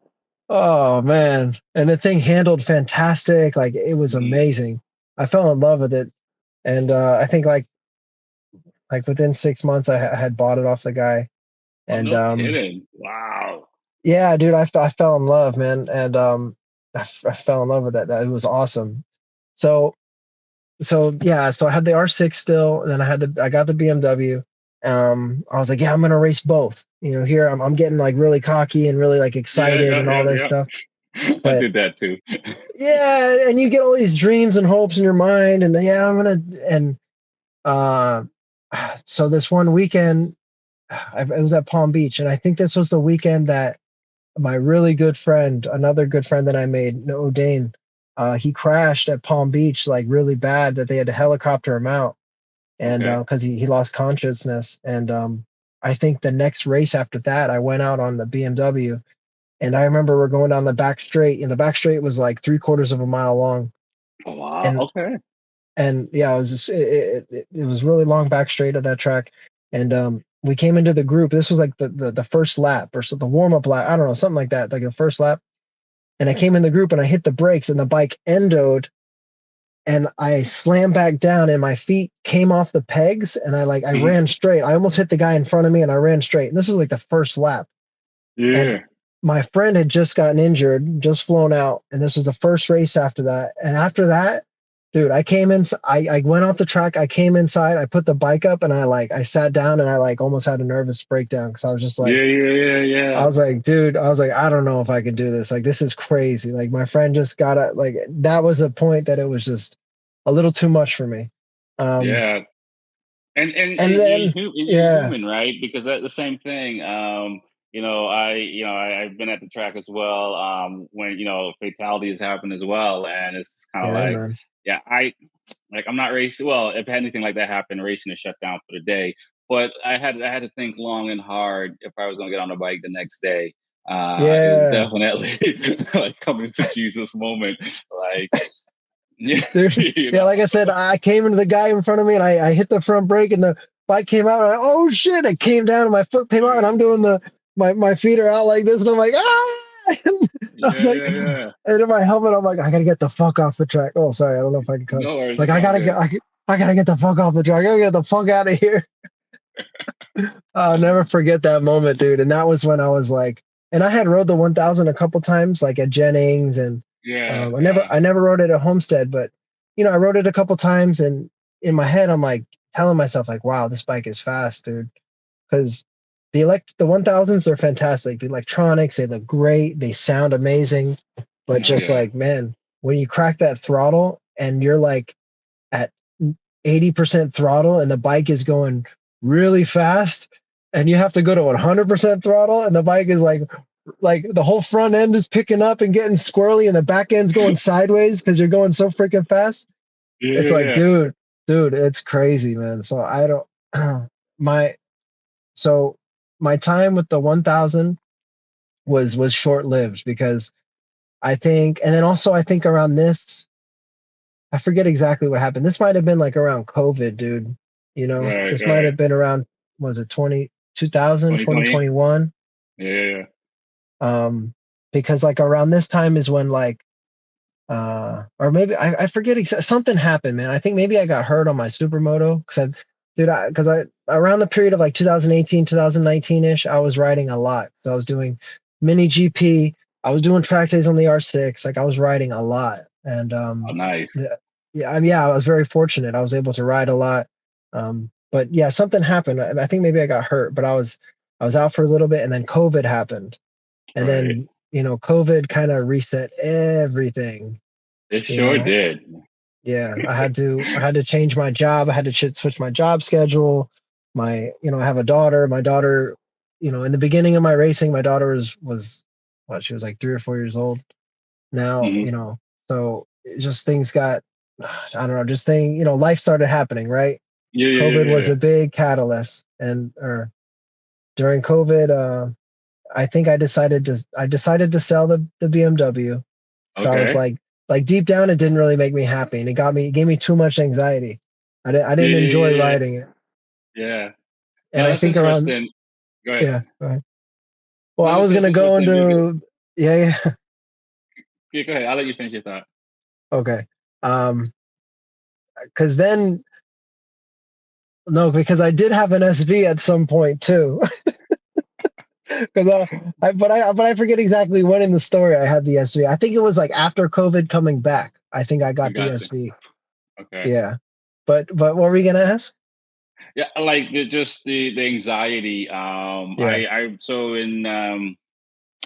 oh man! And the thing handled fantastic. Like it was Mhm. amazing. I fell in love with it, and I think like within 6 months, I had bought it off the guy. Oh, And no kidding! Wow. yeah, dude, I fell in love, man, and I fell in love with that. It was awesome. So yeah, so I had the R6 still, and then I got the BMW. I was like, yeah, I'm gonna race both. Here I'm getting like really cocky and really like Yeah, excited yeah, and all yeah, this stuff. yeah. I But did that too. yeah, and you get all these dreams and hopes in your mind, and yeah, I'm gonna and uh, so this one weekend, it was at Palm Beach, and I think this was the weekend that my really good friend, another good friend that I made, no Dane, he crashed at Palm Beach like really bad that they had to helicopter him out, and Okay. because he lost consciousness. And I think the next race after that, I went out on the BMW, and I remember we're going down the back straight, and the back straight was like 3/4 of a mile long, Oh, wow. and Okay. yeah, it was just it was really long back straight of that track, and we came into the group. This was like the first lap or so, the warm up lap. I don't know, something like that, like the first lap. And I came in the group and I hit the brakes and the bike endoed and I slammed back down and my feet came off the pegs and I Mhm. ran straight. I almost hit the guy in front of me and I ran straight. And this was like the first lap. And Yeah. my friend had just gotten injured, just flown out, and this was the first race after that. And after that, dude, I came in. I went off the track. I came inside. I put the bike up, and I sat down, and I like almost had a nervous breakdown because I was just Yeah, like, yeah, yeah, I yeah. was like, dude, I was like, I don't know if I can do this. Like, this is crazy. Like, my friend just got it. Like, that was a point that it was just a little too much for me. Um, Yeah. And and then, you're yeah, human, right? Because that's the same thing. I've been at the track as well. When fatalities happen as well, and it's kind of yeah, like, man, yeah, I'm not racing. Well, if anything like that happened, racing is shut down for the day. But I had to think long and hard if I was going to get on the bike the next day. It was yeah. definitely like coming to Jesus moment. Like, yeah, Dude, you yeah, know. like I said, I came into the guy in front of me and I hit the front brake and the bike came out and oh shit, it came down and my foot came out and I'm doing my feet are out like this and I'm like, ah! And I was Yeah, like, yeah, yeah. and in my helmet, I'm like, I gotta get the fuck off the track. Oh, sorry, I don't know if I can cuss. No worries, Like, it's all good. I gotta get the fuck off the track. I gotta get the fuck out of here. I'll never forget that moment, dude. And that was when I was like, and I had rode the 1000 a couple times, like at Jennings, and Yeah, I never, yeah, I never rode it at Homestead, but I rode it a couple times, and in my head, I'm like telling myself, like, wow, this bike is fast, dude. Because the 1000s are fantastic. The electronics, they look great, they sound amazing. But Oh just yeah. like, man, when you crack that throttle and you're like at 80% throttle and the bike is going really fast and you have to go to 100% throttle and the bike is like the whole front end is picking up and getting squirrely and the back end's going sideways because you're going so freaking fast. Yeah, It's like, yeah, dude, it's crazy, man. So I don't my so my time with the 1000 was short lived because I think, and then also I think around this, I forget exactly what happened. This might have been like around COVID, dude. You yeah. know, Right, this might right. have been around, was it 2000, 2020. 2021? Yeah, yeah, Um, because like around this time is when like or maybe I forget something happened, man. I think maybe I got hurt on my supermoto because I around the period of like 2018, 2019 ish, I was riding a lot. So I was doing mini GP, I was doing track days on the R6, like I was riding a lot. And oh, nice. yeah, yeah, I mean, yeah, I was very fortunate. I was able to ride a lot. But yeah, something happened. I think maybe I got hurt, but I was out for a little bit and then COVID happened. And Right. then, COVID kind of reset everything, It you sure know. did. Yeah, I had to change my job. I had to switch my job schedule. I have a daughter. My daughter, in the beginning of my racing, my daughter was what, she was like 3 or 4 years old. Now, Hmm. so it just things got, I don't know, just life started happening, right? Yeah, yeah, COVID yeah, was yeah. a big catalyst, and or during COVID, I think I decided to sell the BMW. So I was Okay. like deep down, it didn't really make me happy, and it gave me too much anxiety. I didn't Yeah, yeah, enjoy yeah, yeah. riding it, Yeah. and No, I that's think around, interesting. Go ahead. yeah. Go ahead. Well, No, I was that's gonna go interesting because into, yeah, yeah. yeah, go ahead. I'll let you finish your thought. Okay, because then no, because I did have an SV at some point too. Because but I forget exactly when in the story I had the SV. I think it was like after COVID coming back. I think I I got the got you. SV. Okay. Yeah, but what were you gonna ask? Yeah, like just the anxiety. Yeah, So in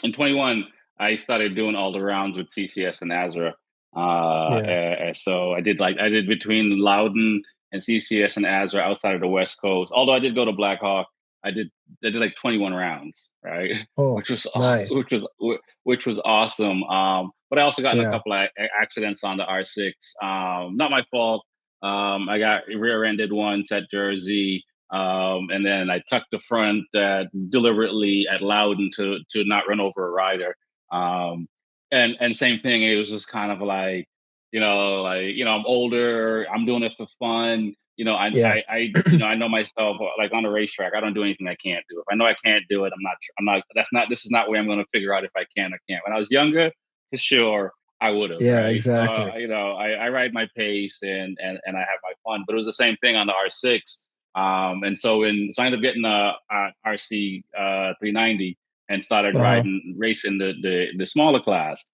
21, I started doing all the rounds with CCS and Azra. yeah. So I did between Loudon and CCS and Azra outside of the West Coast. Although I did go to Black Hawk, I did I did like 21 rounds, right? Oh, Which was nice. awesome, which was awesome. But I also got in a Yeah, couple of accidents on the R6. Not my fault. I got rear-ended once at Jersey. And then I tucked the front deliberately at Loudon to not run over a rider. Um, and same thing. It was just kind of like, I'm older. I'm doing it for fun. yeah, I know myself. Like on a racetrack, I don't do anything I can't do. If I know I can't do it, I'm not. I'm not. That's not. This is not where I'm going to figure out if I can or can't. When I was younger, for sure, I would have, yeah, right? So exactly. I ride my pace and I have my fun. But it was the same thing on the R6. And so I ended up getting a RC 390 and started Uh-huh. racing the smaller class.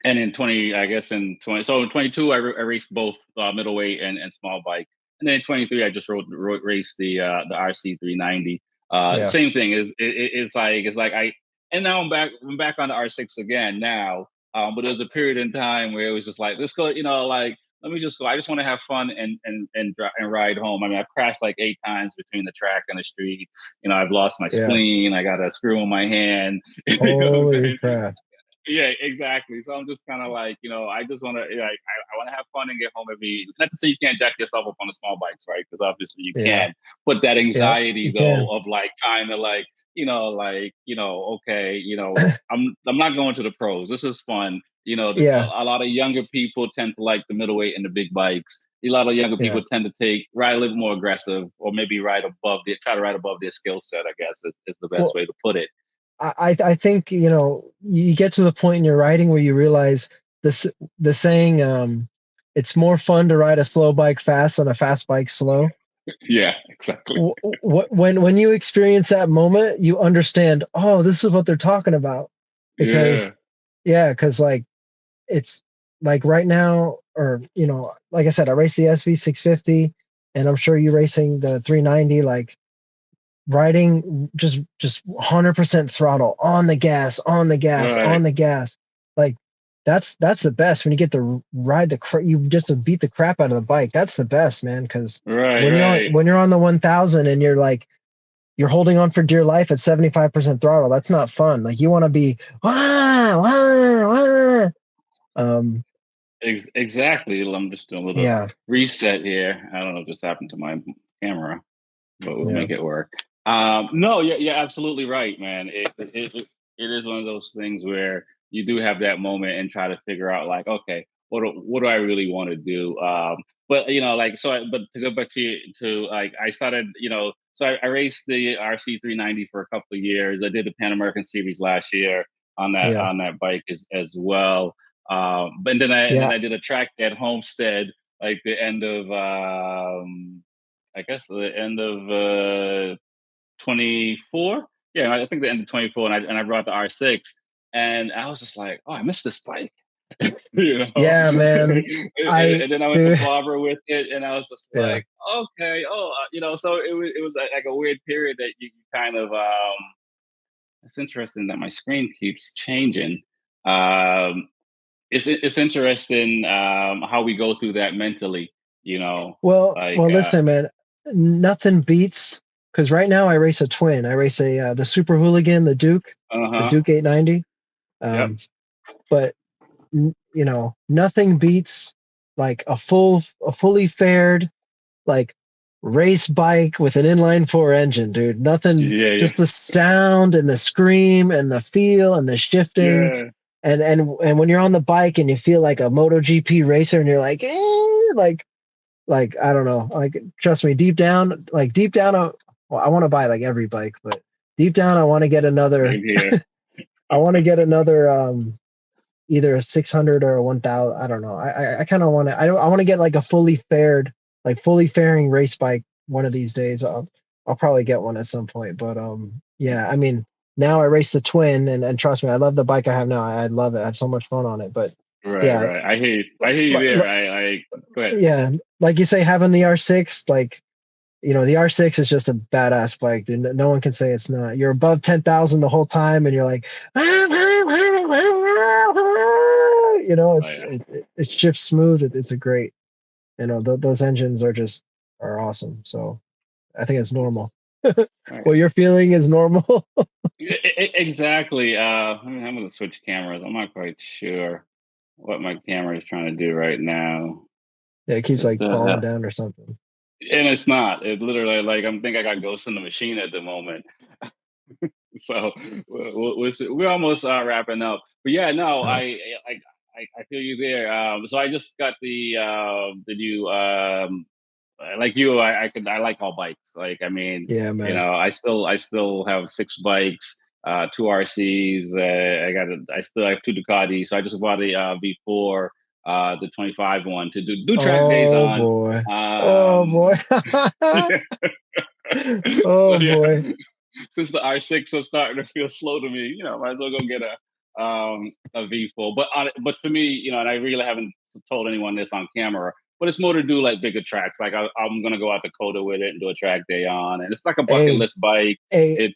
And in 20, I guess in 20, so in 22, I raced both middleweight and small bike. And then in 23, I just raced the RC 390. Yeah, Same thing it's like and now I'm back on the R6 again now. But there was a period in time where it was just like, let's go, like, let me just go. I just want to have fun and ride home. I mean, I've crashed like 8 times between the track and the street. I've lost my yeah. spleen. I got a screw in my hand. You know what I'm Holy saying? crap. Yeah, exactly. So I'm just kind of like, I just want to, I want to have fun and get home every. Not to say you can't jack yourself up on the small bikes, right? Because obviously you Yeah, can. But that yeah, anxiety you though can. of like trying to like, okay, I'm not going to the pros. This is fun. Yeah, A lot of younger people tend to like the middleweight and the big bikes. A lot of younger yeah. people tend to ride a little more aggressive, or maybe try to ride above their skill set. I guess is the best Well, way to put it. I think you get to the point in your writing where you realize this the saying, it's more fun to ride a slow bike fast than a fast bike slow. Yeah, exactly. When you experience that moment, you understand, oh, this is what they're talking about. Because Yeah. yeah, because like it's like right now, or like I said, I race the SV 650, and I'm sure you racing the 390. Like riding just 100% throttle on the gas, on the gas, Right. on the gas. Like that's the best when you get to ride you just beat the crap out of the bike. That's the best, man. Because Right, right. when you're on the 1000 and you're like you're holding on for dear life at 75% throttle, that's not fun. Like you want to be wah, wah, wah. Um, Exactly. I'm just doing a little yeah, reset here. I don't know what just happened to my camera, but we'll yeah. make it work. No, you're absolutely right, man. It is one of those things where you do have that moment and try to figure out, like, okay, what do I really want to do? But like, but to go back to like, I started, so I raced the RC 390 for a couple of years. I did the Pan American Series last year Yeah. on that bike as well. But then Yeah. I did a track at Homestead, like the end of I guess the end of 24. Yeah, I think the end of 24, and I brought the R6, and I was just like, oh, I missed this bike, you know. Yeah, man. And then I went to Dude, Barber with it, and I was just yeah. like, okay, So it was like a weird period that you kind of It's interesting that my screen keeps changing. Um, it's interesting how we go through that mentally, like Listen, man, nothing beats because right now I race a twin. I race the Super Hooligan, the uh-huh. Duke 890. Yep. But nothing beats like a fully fared like race bike with an inline four engine, dude. Nothing, Yeah, yeah. just the sound and the scream and the feel and the shifting. Yeah. And when you're on the bike and you feel like a MotoGP racer and you're like, like I don't know, like trust me, deep down, I want to buy like every bike, but deep down, I want to get another. Same here. I want to get another either a 600 or a 1000. I don't know. I kind of want to. I want to get like a fully fairing race bike one of these days. I'll probably get one at some point. But yeah. I mean, now I race the twin, and trust me, I love the bike I have now. I love it. I have so much fun on it. But Right, yeah, right. I hear you there. I go ahead. yeah, like you say, having the R6, like the R6 is just a badass bike, dude. No one can say it's not. You're above 10,000 the whole time, and you're like, Oh yeah. it shifts smooth. It's a great, those engines are awesome. So I think it's normal. It's all What right. you're feeling is normal. Exactly. I'm gonna switch cameras. I'm not quite sure what my camera is trying to do right now. Yeah, it keeps It, like falling down or something. and it's not. It literally, like, I'm think I got Ghost in the Machine at the moment. So we're almost wrapping up. But yeah, no, Uh, I feel you there. So I just got the new like you. I like all bikes. Like, I mean, yeah, man. I still have six bikes, two RCs. I still have two Ducati. So I just bought a V4, the 25 one to do track days Oh on. boy. Oh Um, boy. yeah. So Oh yeah, boy. since the R6 was starting to feel slow to me, might as well go get a V4. But for me, and I really haven't told anyone this on camera, but it's more to do like bigger tracks. Like I'm gonna go out to Coda with it and do a track day on, and it's like a bucket Hey, list bike. Hey, It's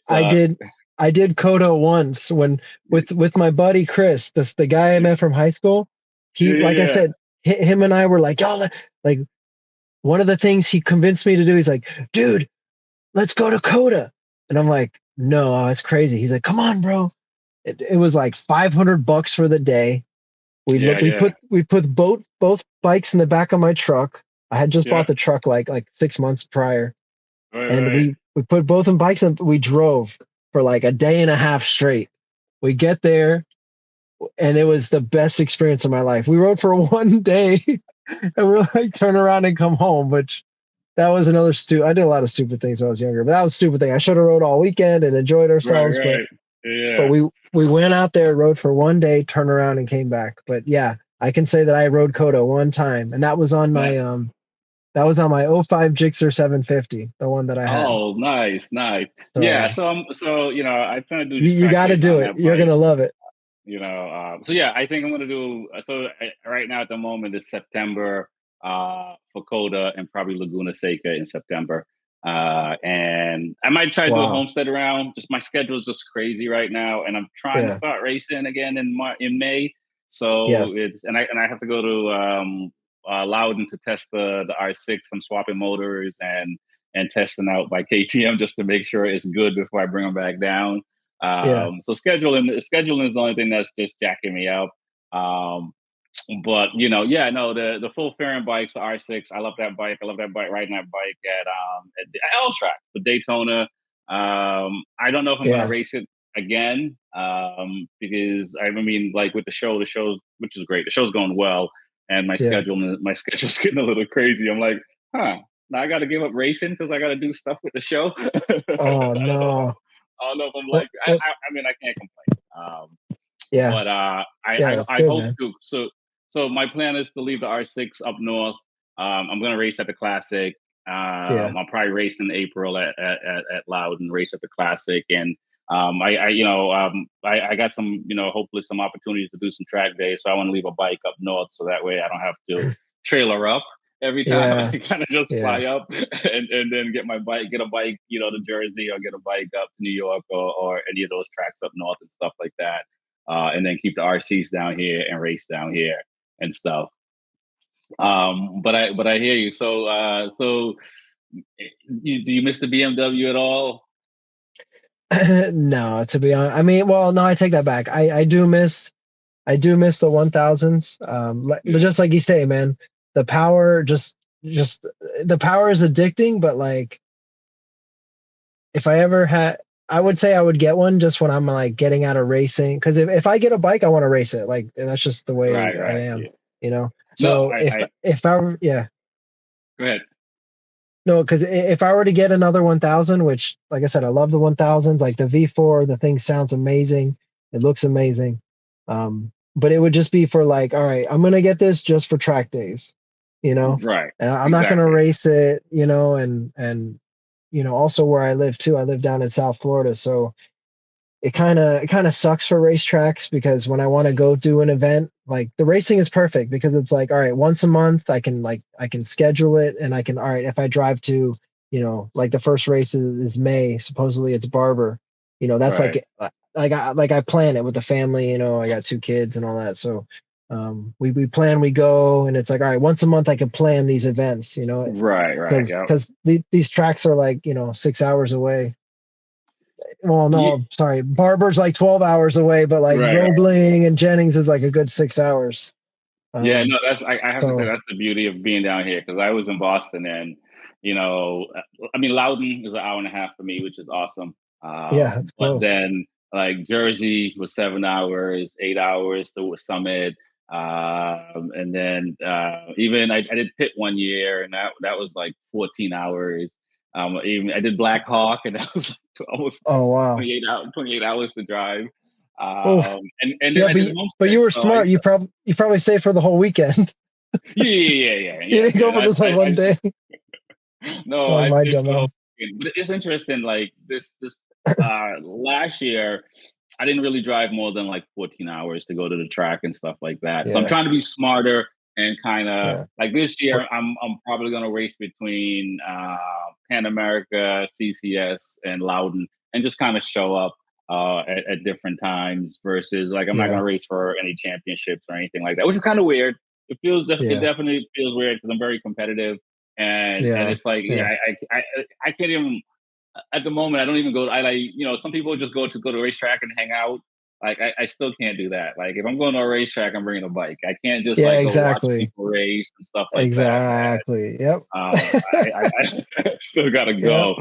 I did Kodo once when with my buddy Chris, the guy I met from high school. He, like I yeah, said, him and I were like, y'all, like one of the things he convinced me to do. He's like, dude, let's go to Coda, and I'm like, no, that's crazy. He's like, come on, bro. It was like $500 for the day. We yeah, look, yeah, we put both bikes in the back of my truck. I had just yeah. bought the truck like 6 months prior, Right, and right. we put both in bikes and we drove for like a day and a half straight. We get there and it was the best experience of my life. We rode for one day and we're like turn around and come home, which that was another I did a lot of stupid things when I was younger, but that was a stupid thing. I should have rode all weekend and enjoyed Right, ourselves, right. but Yeah. we went out there, rode for one day, turned around and came back. But yeah, I can say that I rode Kodo one time, and that was on my '05 Gixxer 750, the one that I had. Oh, nice, nice. Yeah. So So I plan to do these you track got to days do on it. that You're bike. gonna love it. So yeah, I think I'm gonna do right now at the moment it's September for Coda and probably Laguna Seca in September. And I might try to do a Wow. homestead around. Just my schedule is just crazy right now, and I'm trying to Yeah. start racing again in May. So Yes. it's and I have to go to Loudon to test the R6. I'm swapping motors and testing out by KTM just to make sure it's good before I bring them back down. Yeah. So scheduling is the only thing that's just jacking me up. Um, but yeah, no, the full fairing bikes, the R6, I love that bike. I love that bike, riding that bike at L track, the Daytona. I don't know if I'm gonna Yeah. race it again, because I mean, like with the show's, which is great, the show's going well, and Yeah. my schedule's getting a little crazy. I'm like, huh, now I got to give up racing because I got to do stuff with the show. Oh no. I don't know if I'm like, What what I mean, I can't complain. yeah. But Yeah, that's I good, hope man. to. So my plan is to leave the R6 up north. I'm gonna race at the Classic. Yeah. I'll probably race in April at Loudon, race at the Classic, and I got some, hopefully some opportunities to do some track days. So I want to leave a bike up north, so that way I don't have to trailer up every time. I Yeah. can kind of just Yeah. fly up and then get a bike, to Jersey, or get a bike up to New York, or any of those tracks up north and stuff like that. And then keep the RCs down here and race down here and stuff. But I hear you. So do you miss the BMW at all? No, to be honest. I mean, well, no, I take that back. I do miss the 1000s. Yeah, Just like you say, man, the power just the power is addicting, but like if I ever had I would say I would get one just when I'm like getting out of racing. Because if I get a bike, I want to race it. Like that's just the way I right, am, yeah. you know. No, So if I were yeah, go ahead. no, because if I were to get another 1000, which, like I said, I love the 1000s, like the V4, the thing sounds amazing. It looks amazing. But it would just be for like, all right, I'm going to get this just for track days, you know, Right, and I'm not going to exactly. race it, and also where I live too, I live down in South Florida. So it kind of sucks for racetracks because when I want to go do an event, like the racing is perfect because it's like, all right, once a month I can schedule it and I can, all right, if I drive to, like the first race is May, supposedly it's Barber, that's Right, like I plan it with the family, I got two kids and all that. So we plan, we go, and it's like, all right, once a month I can plan these events, right. because Yeah. these tracks are like, 6 hours away. Well, Ye- no, sorry. Barber's like 12 hours away, but like right, Roebling and Jennings is like a good 6 hours. Yeah, Um, no, I have to say so that's the beauty of being down here, because I was in Boston, and I mean, Loudon is an hour and a half for me, which is awesome. yeah, it's But close. then like Jersey was 7 hours, 8 hours to Summit. And then even I did Pitt one year, and that was like 14 hours. Even I did Black Hawk, and that was almost Oh wow. 28 hours to drive. Oh And then yeah, I did but you Homestead, were so I smart. You probably stayed for the whole weekend. yeah. You didn't Yeah. go for just like one day. No, Oh I my stayed for the whole dumbass. weekend. But it's interesting. Like this last year, I didn't really drive more than like 14 hours to go to the track and stuff like that. So I'm Yeah, trying to be smarter and kind of yeah, like this what, year. I'm probably gonna race between Pan America, CCS, and Loudon, and just kind of show up at different times. Versus like I'm not yeah, gonna race for any championships or anything like that, which is kind of weird. It yeah, definitely feels weird because I'm very competitive, and yeah, it's like, yeah, yeah, I can't even at the moment. I don't even go. I like, some people just go to a racetrack and hang out. Like I still can't do that. Like if I'm going to a racetrack, I'm bringing a bike. I can't just yeah. like go watch Exactly, people race and stuff like that, man. exactly. Yep. I still gotta Yep. go.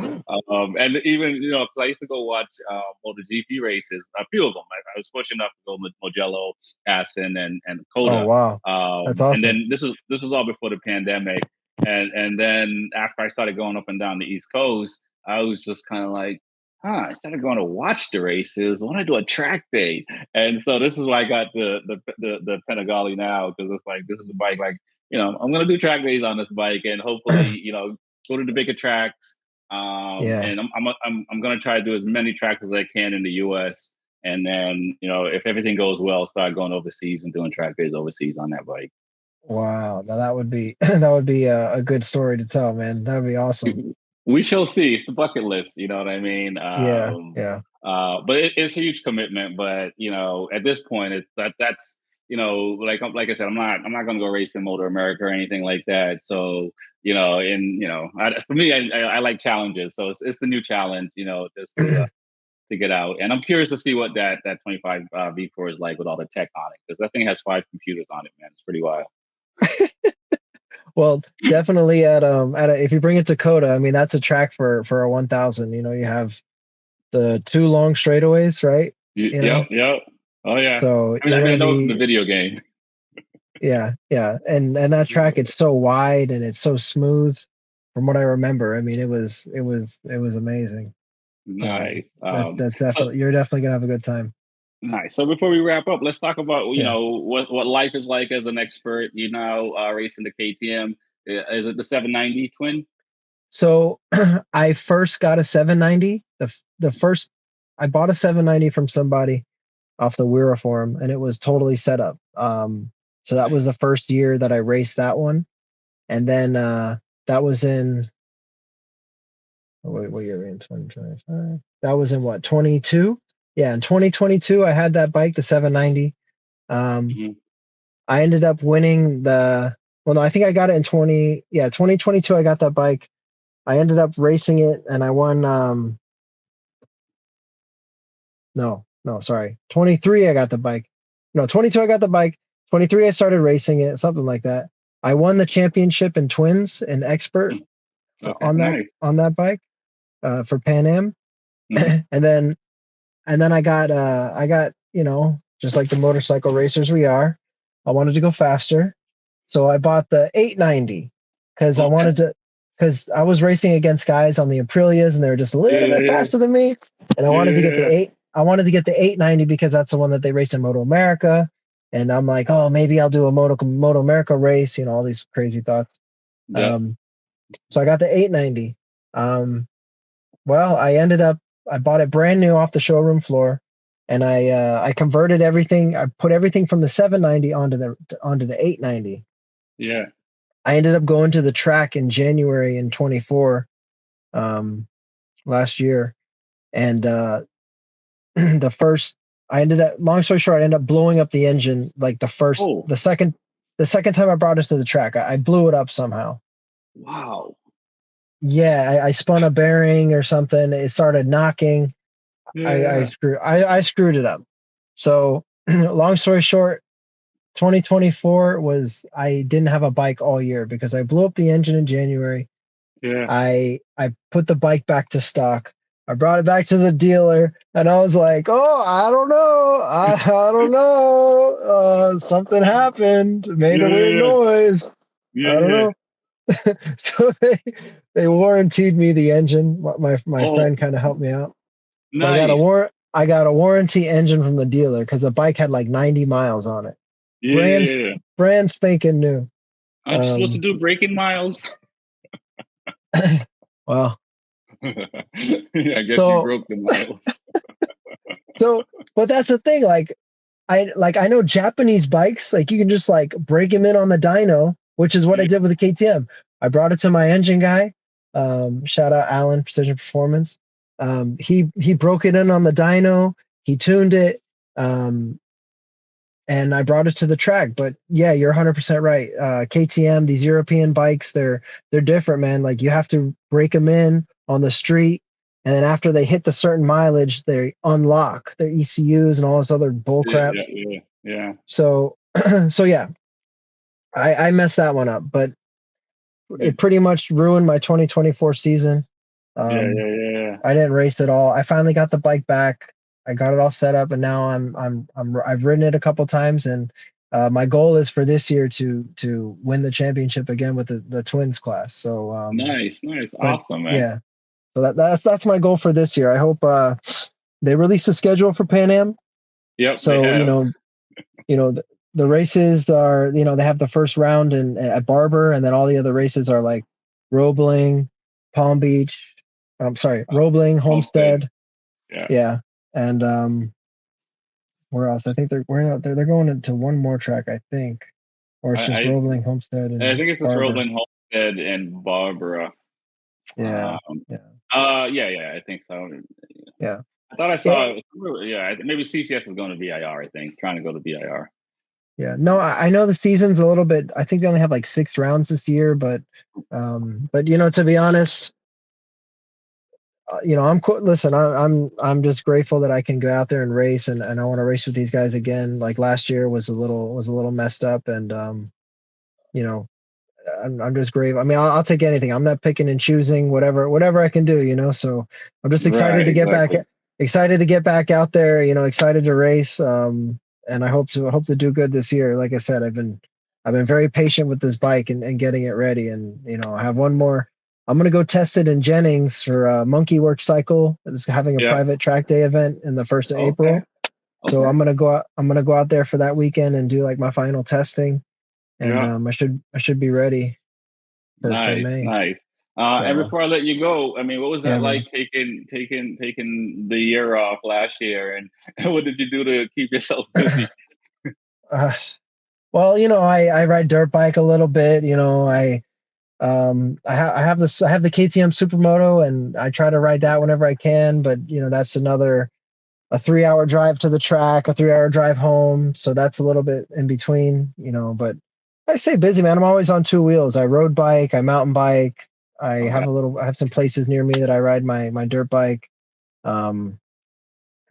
And even, 'cause I used to go watch MotoGP races, a few of them. I was fortunate enough to go with Mugello, Assen, and Oh Coda. wow, that's And awesome. then this was all before the pandemic, and then after I started going up and down the East Coast, I was just kind of like, instead of going to watch the races, I want to do a track day. And so this is why I got the Panigale now, because it's like this is a bike like, I'm gonna do track days on this bike, and hopefully, go to the bigger tracks. Yeah. And I'm gonna try to do as many tracks as I can in the U.S. And then, if everything goes well, start going overseas and doing track days overseas on that bike. Wow. Now that would be that would be a good story to tell, man. That would be awesome. We shall see. It's the bucket list. You know what I mean? Yeah. Yeah. But it's a huge commitment. But at this point, that's like I said, I'm not going to go race in Motor America or anything like that. So for me, I like challenges. So it's the new challenge, just to get out. And I'm curious to see what that 25 V4 is like with all the tech on it, because that thing has 5 computers on it, man. It's pretty wild. Well, definitely if you bring it to Coda, I mean that's a track for a 1000. You know, you have the two long straightaways, right? You Yep, know, yep. Oh yeah. so I you're mean, I gonna know it's in the be video game. yeah, and that track it's so wide and it's so smooth. From what I remember, I mean it was amazing. So Nice. that's So definitely you're definitely gonna have a good time. nice. So before we wrap up, let's talk about Yeah. what life is like as an expert. Racing the KTM. Is it the 790 twin? So I first got a 790. The first I bought a 790 from somebody off the Wira forum, and it was totally set up. So that was Nice. the first year that I raced that one, and then that was in what year are we in 2025? That was in what 22? Yeah, in 2022 I had that bike, the 790. Um, Hmm. I ended up winning the. Well, no, I think I got it in 2022. I got that bike. I ended up racing it, and I won. No, sorry. 23, I got the bike. No, 22, I got the bike. 23, I started racing it, something like that. I won the championship in twins and expert Okay. on that Nice. bike for Pan Am, Hmm. and then I got just like the motorcycle racers we are. I wanted to go faster, so I bought the 890 because I Okay. wanted to because I was racing against guys on the Aprilias and they were just a little Yeah, bit yeah, faster than me, and yeah, yeah, I wanted to get the 890 because that's the one that they race in Moto America, and I'm like, oh, maybe I'll do a Moto America race, all these crazy thoughts. yeah. Um, so I got the 890. Um, well, I bought it brand new off the showroom floor, and I converted everything. I put everything from the 790 onto the 890. Yeah. I ended up going to the track in January in 24 last year, and the first I ended up long story short, I ended up blowing up the engine like Oh, the second time I brought it to the track. I blew it up somehow. wow. Yeah, I spun a bearing or something. It started knocking. Yeah, I screwed it up. So long story short, 2024 was I didn't have a bike all year because I blew up the engine in January. yeah, I put the bike back to stock. I brought it back to the dealer, and I was like, "Oh, I don't know, I don't know. Something happened, made yeah, a weird yeah, noise. yeah, I don't yeah. know." So they warranted me the engine. My Oh, friend kind of helped me out. So nice. I got a warranty engine from the dealer because the bike had like 90 miles on it. Yeah, Brand yeah, yeah. brand spanking new. Aren't you supposed to Um, do braking miles? well, Yeah, I guess you so broke the miles. so but that's the thing. I know Japanese bikes, like you can just like break them in on the dyno, which is what I Yeah, did with the KTM. I brought it to my engine guy. Shout out Alan Precision Performance. He broke it in on the dyno. He tuned it. Um, and I brought it to the track. But yeah, you're 100% right. KTM, these European bikes, they're different, man. Like you have to break them in on the street, and then after they hit the certain mileage, they unlock their ECUs and all this other bull yeah, crap. yeah, yeah, yeah, So, so yeah, I messed that one up, but yeah, it pretty much ruined my 2024 season. yeah, Um, yeah, I didn't race at all. I finally got the bike back. I got it all set up, and now I've ridden it a couple times, and my goal is for this year to win the championship again with the twins class. So, Nice, nice, but awesome, man. yeah, so that's my goal for this year. I hope they release a schedule for Pan Am. Yep, they So have. the races are they have the first round at Barber, and then all the other races are like Roebling, Palm Beach. I'm sorry, Roebling, Homestead. Homestead. Yeah, Yeah, and where else? I think they're going into one more track, I think, or I, it's just I, Roebling, Homestead, I and think it's just Barber. Roland Homestead and Barbara. Yeah, Um, yeah, yeah, yeah, I think so. yeah, I thought I yeah. saw, yeah, maybe CCS is going to VIR, I think, trying to go to VIR. Yeah. No, I know the season's a little bit. I think they only have like 6 rounds this year, but to be honest, listen, I'm just grateful that I can go out there and race, and I want to race with these guys again. Like last year was a little messed up, and you know, I'm just great. I mean, I'll take anything. I'm not picking and choosing whatever I can do. So I'm just Right, exactly. excited to get back out there. Excited to race. And I hope to do good this year. Like I said, I've been very patient with this bike and getting it ready. And I have one more. I'm gonna go test it in Jennings for Monkey Work Cycle. It's having a Yeah. private track day event in the first of Okay. April. So Okay. I'm gonna go out there for that weekend and do like my final testing, and Yeah. I should be ready for Nice, May. nice. And So before I let you go, I mean, what was yeah, that man. like taking the year off last year, and what did you do to keep yourself busy? uh, well, I ride dirt bike a little bit. I have the KTM Supermoto, and I try to ride that whenever I can. But that's another a 3 hour drive to the track, a 3 hour drive home. So that's a little bit in between. But I stay busy, man. I'm always on two wheels. I road bike, I mountain bike. Okay. I have some places near me that I ride my dirt bike. Um,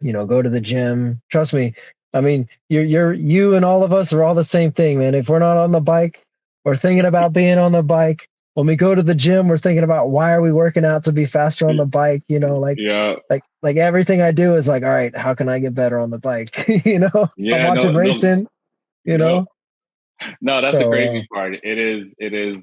go to the gym. Trust me. I mean, you and all of us are all the same thing, man. If we're not on the bike, we're thinking about being on the bike. When we go to the gym, we're thinking about why are we working out to be faster on the bike. Yeah. Like everything I do is like, all right, how can I get better on the bike? I'm Yeah. watching No. No. racing. You Yep. know, No, that's the so crazy part. It is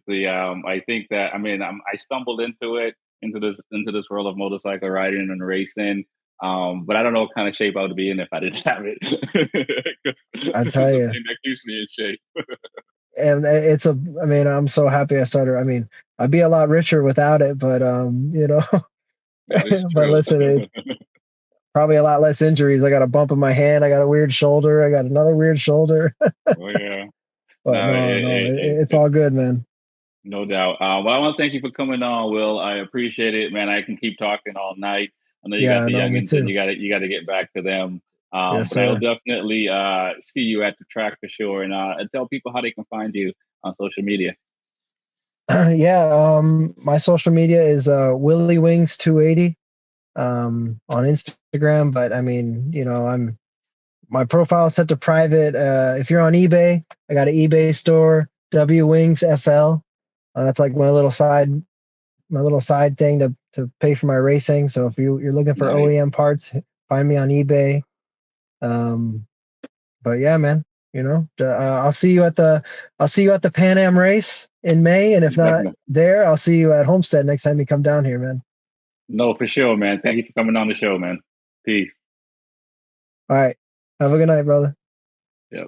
the I think that, I mean, I stumbled into this world of motorcycle riding and racing. But I don't know what kind of shape I would be in if I didn't have it. 'Cause I this is tell the you, thing that keeps me in shape. and I mean, I'm so happy I started. I mean, I'd be a lot richer without it, but That is but true. listen, probably a lot less injuries. I got a bump in my hand. I got a weird shoulder. I got another weird shoulder. Oh yeah. But No, no, no, it's it all good, man. no doubt. Well, I want to thank you for coming on, Will. I appreciate it, man. I can keep talking all night. I know you got Yeah, the no, me youngins and too. you got to get back to them. Yes, But I'll sir. definitely see you at the track for sure, and tell people how they can find you on social media. Yeah, my social media is Willie Wings 280 on Instagram. But I mean, my profile is set to private. If you're on eBay, I got an eBay store, W Wings FL. That's like my little side thing to pay for my racing. So if you're looking for Nice. OEM parts, find me on eBay. Um, but yeah, man, I'll see you at the Pan Am race in May, and if not Definitely. there, I'll see you at Homestead next time you come down here, man. No, for sure, man. Thank you for coming on the show, man. Peace. All right, have a good night, brother. Yep.